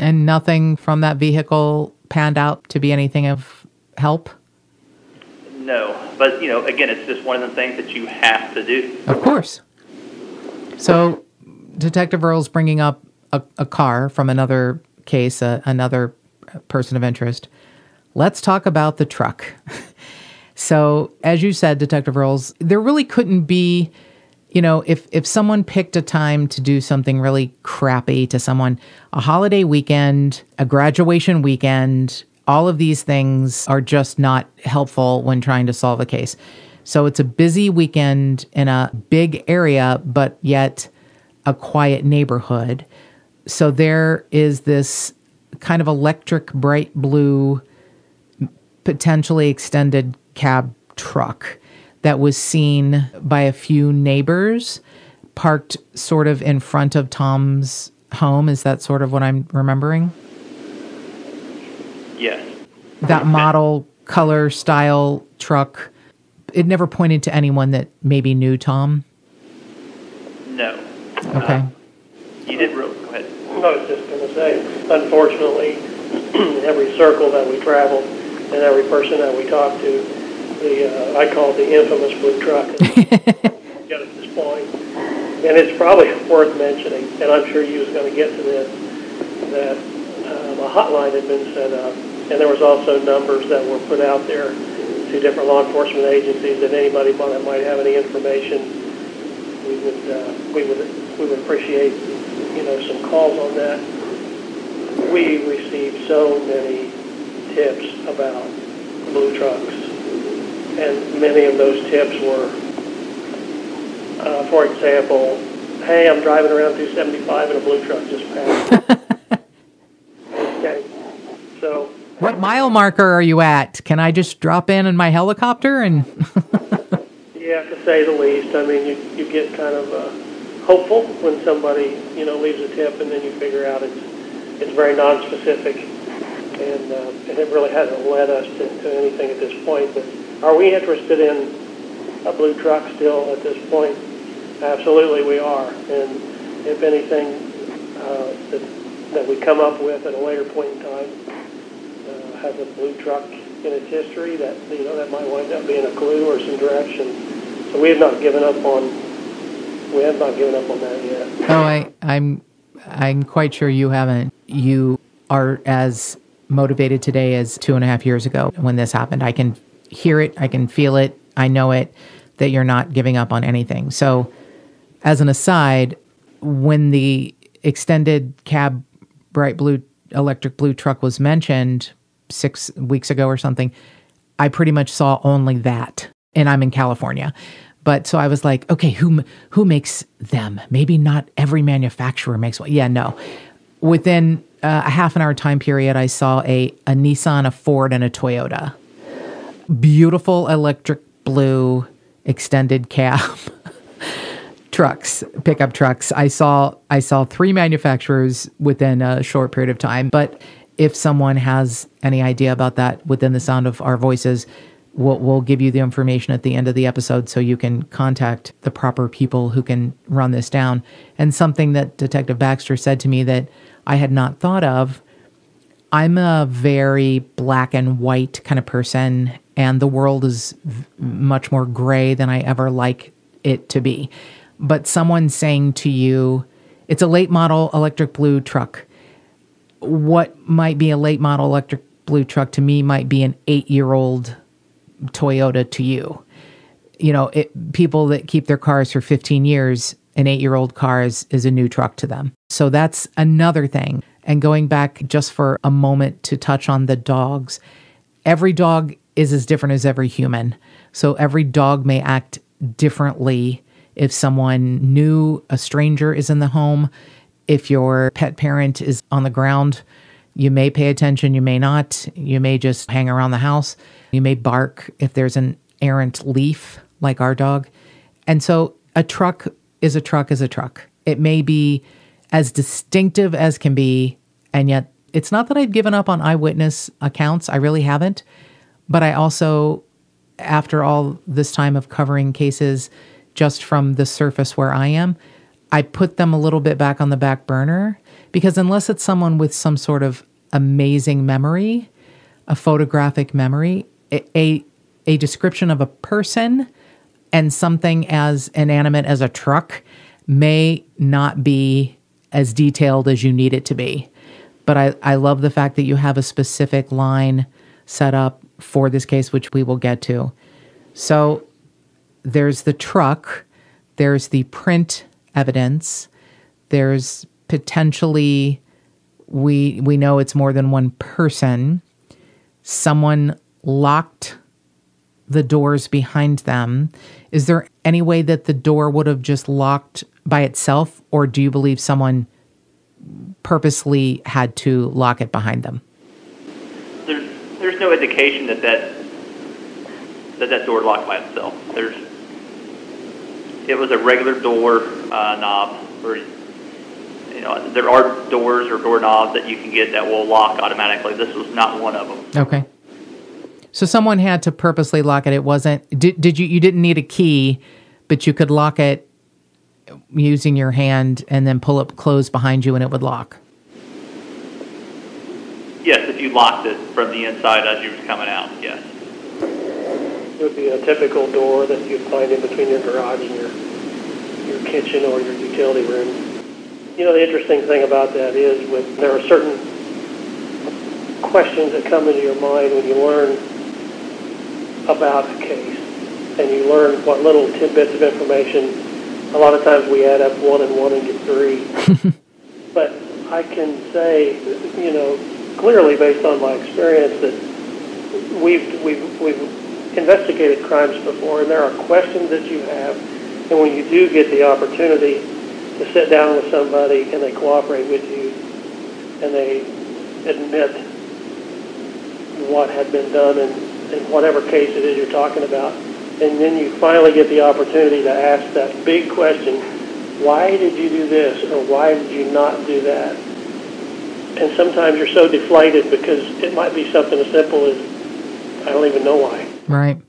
And nothing from that vehicle panned out to be anything of help? No, but, again, it's just one of the things that you have to do. Of course. So Detective Earl's bringing up a car from another case, another person of interest. Let's talk about the truck. So as you said, Detective Earls, there really couldn't be, if someone picked a time to do something really crappy to someone, a holiday weekend, a graduation weekend, all of these things are just not helpful when trying to solve a case. So it's a busy weekend in a big area, but yet a quiet neighborhood. So there is this kind of electric, bright blue, potentially extended cab truck that was seen by a few neighbors parked sort of in front of Tom's home. Is that sort of what I'm remembering? Yes. That model, color, style truck. It never pointed to anyone that maybe knew Tom? No. Okay. You did really, go ahead. I was just going to say, unfortunately, every circle that we traveled and every person that we talked to, I call it the infamous blue truck. Get at this point, and it's probably worth mentioning, and I'm sure you was going to get to this, that a hotline had been set up, and there was also numbers that were put out there to different law enforcement agencies that anybody that might have any information, we would appreciate, some calls on that. We received so many tips about blue trucks, and many of those tips were, for example, hey, I'm driving around 275 and a blue truck just passed. Okay, so... What mile marker are you at? Can I just drop in my helicopter and... Yeah, to say the least. I mean, you get kind of hopeful when somebody, leaves a tip, and then you figure out it's very non-specific, and it really hasn't led us to anything at this point. But are we interested in a blue truck still at this point? Absolutely we are. And if anything that we come up with at a later point in time has a blue truck in its history, that that might wind up being a clue or some direction. So we have not given up on that yet. Oh, I'm quite sure you haven't. You are as motivated today as 2.5 years ago when this happened. I can hear it, I can feel it, I know it, that you're not giving up on anything. So as an aside, when the extended cab bright blue electric blue truck was mentioned 6 weeks ago or something, I pretty much saw only that, and I'm in California. But so I was like, okay, who makes them? Maybe not every manufacturer makes one. Yeah, no. Within a half an hour time period, I saw a Nissan, a Ford, and a Toyota. Beautiful electric blue extended cab trucks, pickup trucks. I saw 3 manufacturers within a short period of time. But if someone has any idea about that within the sound of our voices, we'll give you the information at the end of the episode so you can contact the proper people who can run this down. And something that Detective Baxter said to me that I had not thought of, I'm a very black and white kind of person, and the world is much more gray than I ever like it to be. But someone saying to you, it's a late model electric blue truck. What might be a late model electric blue truck to me might be an 8-year-old Toyota to you. People that keep their cars for 15 years, an 8-year-old car is a new truck to them. So that's another thing. And going back just for a moment to touch on the dogs, every dog is as different as every human. So every dog may act differently if someone new, a stranger, is in the home. If your pet parent is on the ground, you may pay attention, you may not. You may just hang around the house. You may bark if there's an errant leaf, like our dog. And so a truck is a truck is a truck. It may be as distinctive as can be, and yet it's not that I've given up on eyewitness accounts. I really haven't. But I also, after all this time of covering cases just from the surface where I am, I put them a little bit back on the back burner, because unless it's someone with some sort of amazing memory, a photographic memory, a description of a person and something as inanimate as a truck may not be as detailed as you need it to be. But I love the fact that you have a specific line set up for this case, which we will get to. So there's the truck, there's the print evidence, there's potentially, we know it's more than one person. Someone locked the doors behind them. Is there any way that the door would have just locked by itself, or do you believe someone purposely had to lock it behind them? There's no indication that door locked by itself. It was a regular door knob, or there are doors or doorknobs that you can get that will lock automatically. This was not one of them. Okay. So someone had to purposely lock it. It wasn't, you didn't need a key, but you could lock it using your hand and then pull up close behind you and it would lock. Yes, if you locked it from the inside as you was coming out, yes. It would be a typical door that you'd find in between your garage and your kitchen or your utility room. You know, the interesting thing about that is there are certain questions that come into your mind when you learn about a case and you learn what little tidbits of information. A lot of times we add up 1 and 1 and get 3. But I can say, you know, clearly based on my experience that we've investigated crimes before, and there are questions that you have, and when you do get the opportunity to sit down with somebody and they cooperate with you and they admit what had been done in whatever case it is you're talking about, and then you finally get the opportunity to ask that big question, why did you do this or why did you not do that? And sometimes you're so deflated because it might be something as simple as, I don't even know why. Right.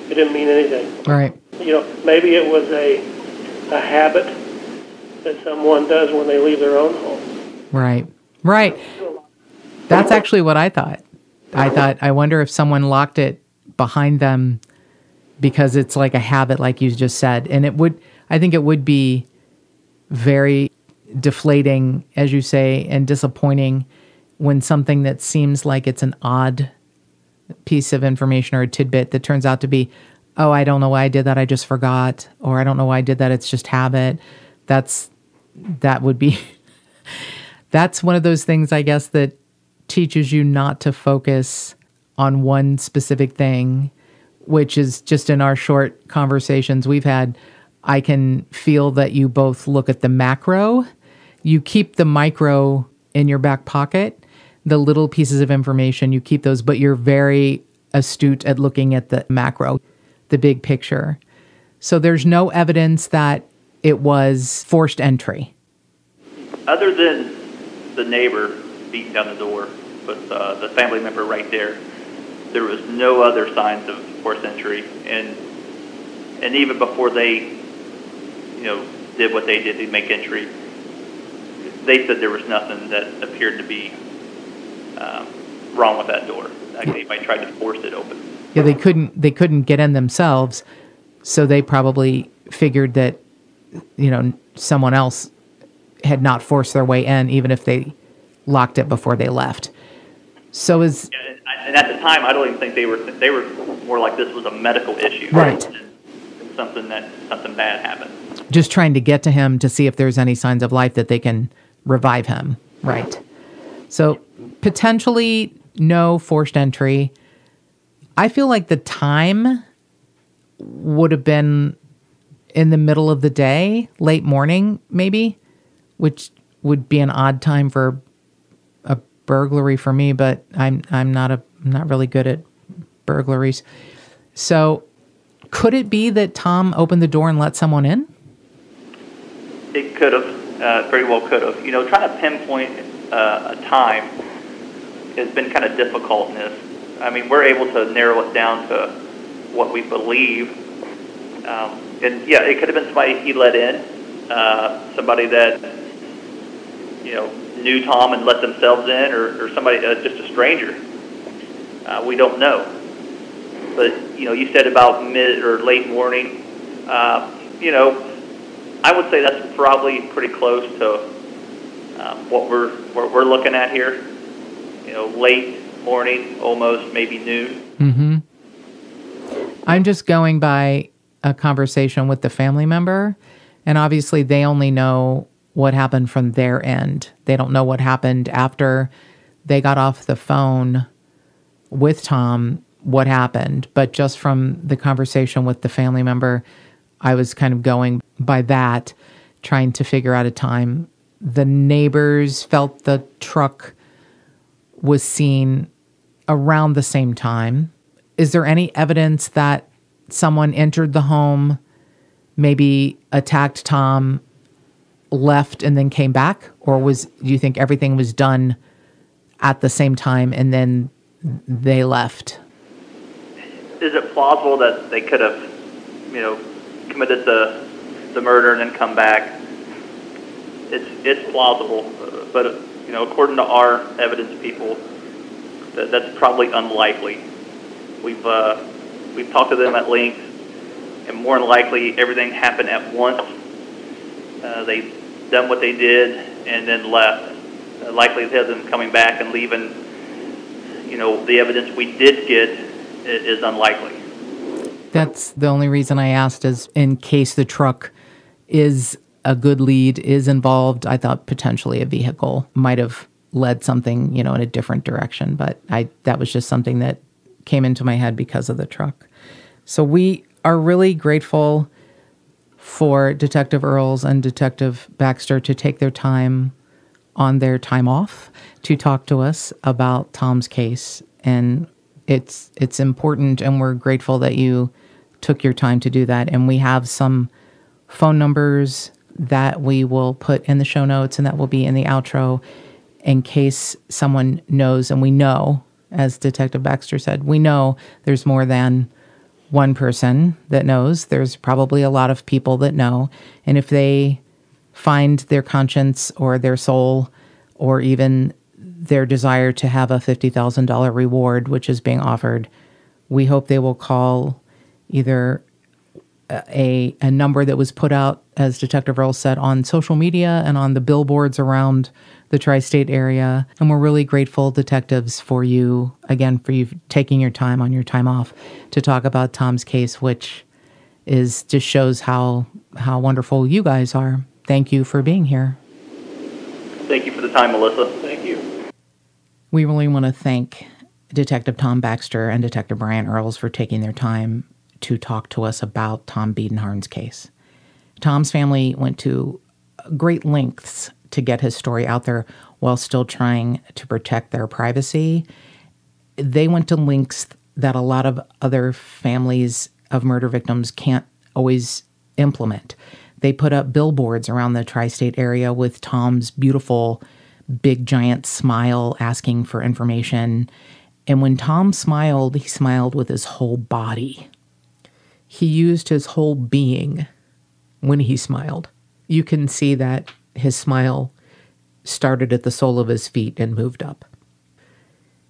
It didn't mean anything. Right. You know, maybe it was a habit that someone does when they leave their own home. Right. Right. That's actually what I thought. I wonder if someone locked it behind them because it's like a habit, like you just said. And I think it would be very deflating, as you say, and disappointing when something that seems like it's an odd piece of information or a tidbit that turns out to be, oh, I don't know why I did that, I just forgot, or I don't know why I did that, it's just habit. That's one of those things, I guess, that teaches you not to focus on one specific thing, which is just in our short conversations we've had, I can feel that you both look at the macro. You keep the micro in your back pocket, the little pieces of information, you keep those, but you're very astute at looking at the macro, the big picture. So there's no evidence that it was forced entry. Other than the neighbor beating down the door with the family member right there was no other signs of forced entry. And even before they, did what they did to make entry, they said there was nothing that appeared to be wrong with that door. Like they might try to force it open. Yeah, they couldn't get in themselves, so they probably figured that, someone else had not forced their way in, even if they locked it before they left. So and at the time, I don't even think they were more like this was a medical issue, right? And something bad happened. Just trying to get to him to see if there's any signs of life that they can revive him, right? So potentially no forced entry. I feel like the time would have been in the middle of the day, late morning maybe, which would be an odd time for a burglary for me, but I'm not really good at burglaries. So could it be that Tom opened the door and let someone in? It could have, very well could have. Trying to pinpoint a time has been kind of difficult in this. I mean, we're able to narrow it down to what we believe. And yeah, it could have been somebody he let in, somebody that, knew Tom and let themselves in, or somebody, just a stranger. We don't know. But, you said about mid or late morning, I would say that's probably pretty close to what we're looking at here. Late morning, almost maybe noon. Mm-hmm. I'm just going by a conversation with the family member, and obviously they only know what happened from their end. They don't know what happened after they got off the phone with Tom, what happened. But just from the conversation with the family member, I was kind of going by that, trying to figure out a time. The neighbors felt the truck was seen around the same time. Is there any evidence that someone entered the home, maybe attacked Tom, left, and then came back? Or do you think everything was done at the same time and then they left? Is it plausible that they could have, committed the murder and then come back? It's plausible, but according to our evidence people, that's probably unlikely. We've we've talked to them at length, and more than likely everything happened at once. They done what they did and then left. Likelihood of them coming back and leaving, the evidence we did get is unlikely. That's the only reason I asked, is in case the truck is a good lead, is involved. I thought potentially a vehicle might have led something, in a different direction, but that was just something that came into my head because of the truck. So we are really grateful for Detective Earls and Detective Baxter to take their time on their time off to talk to us about Tom's case. And it's important, and we're grateful that you took your time to do that. And we have some phone numbers that we will put in the show notes and that will be in the outro in case someone knows. And we know, as Detective Baxter said, we know there's more than one person that knows. There's probably a lot of people that know. And if they find their conscience or their soul or even their desire to have a $50,000 reward, which is being offered, we hope they will call either a number that was put out, as Detective Earl said, on social media and on the billboards around the tri-state area. And we're really grateful, detectives, for you taking your time on your time off to talk about Tom's case, which just shows how wonderful you guys are. Thank you for being here. Thank you for the time, Melissa. Thank you. We really want to thank Detective Tom Baxter and Detective Brian Earls for taking their time to talk to us about Tom Biedenharn's case. Tom's family went to great lengths to get his story out there while still trying to protect their privacy. They went to lengths that a lot of other families of murder victims can't always implement. They put up billboards around the tri-state area with Tom's beautiful, big, giant smile asking for information. And when Tom smiled, he smiled with his whole body. He used his whole being when he smiled. You can see that his smile started at the sole of his feet and moved up.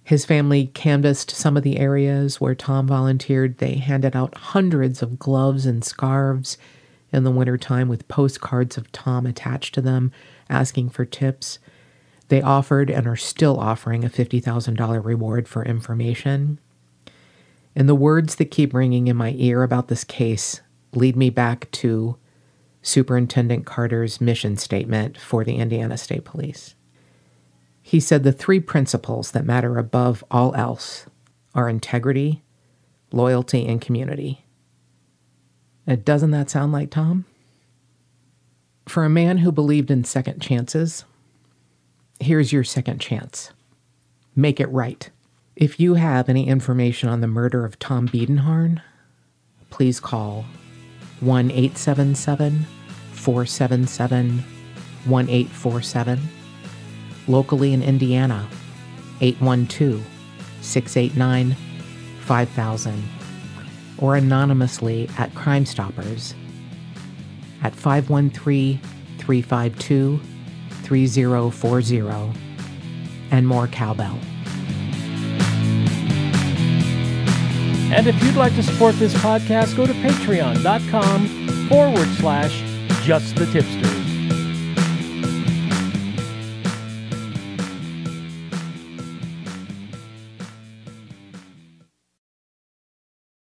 His family canvassed some of the areas where Tom volunteered. They handed out hundreds of gloves and scarves in the wintertime with postcards of Tom attached to them, asking for tips. They offered and are still offering a $50,000 reward for information. And the words that keep ringing in my ear about this case lead me back to Superintendent Carter's mission statement for the Indiana State Police. He said the three principles that matter above all else are integrity, loyalty, and community. Doesn't that sound like Tom? For a man who believed in second chances, here's your second chance. Make it right. If you have any information on the murder of Tom Biedenharn, please call 1-877-477-1847. Locally in Indiana, 812-689-5000. Or anonymously at Crime Stoppers at 513-352-3040. And more cowbell. And if you'd like to support this podcast, go to patreon.com/justthetipsters.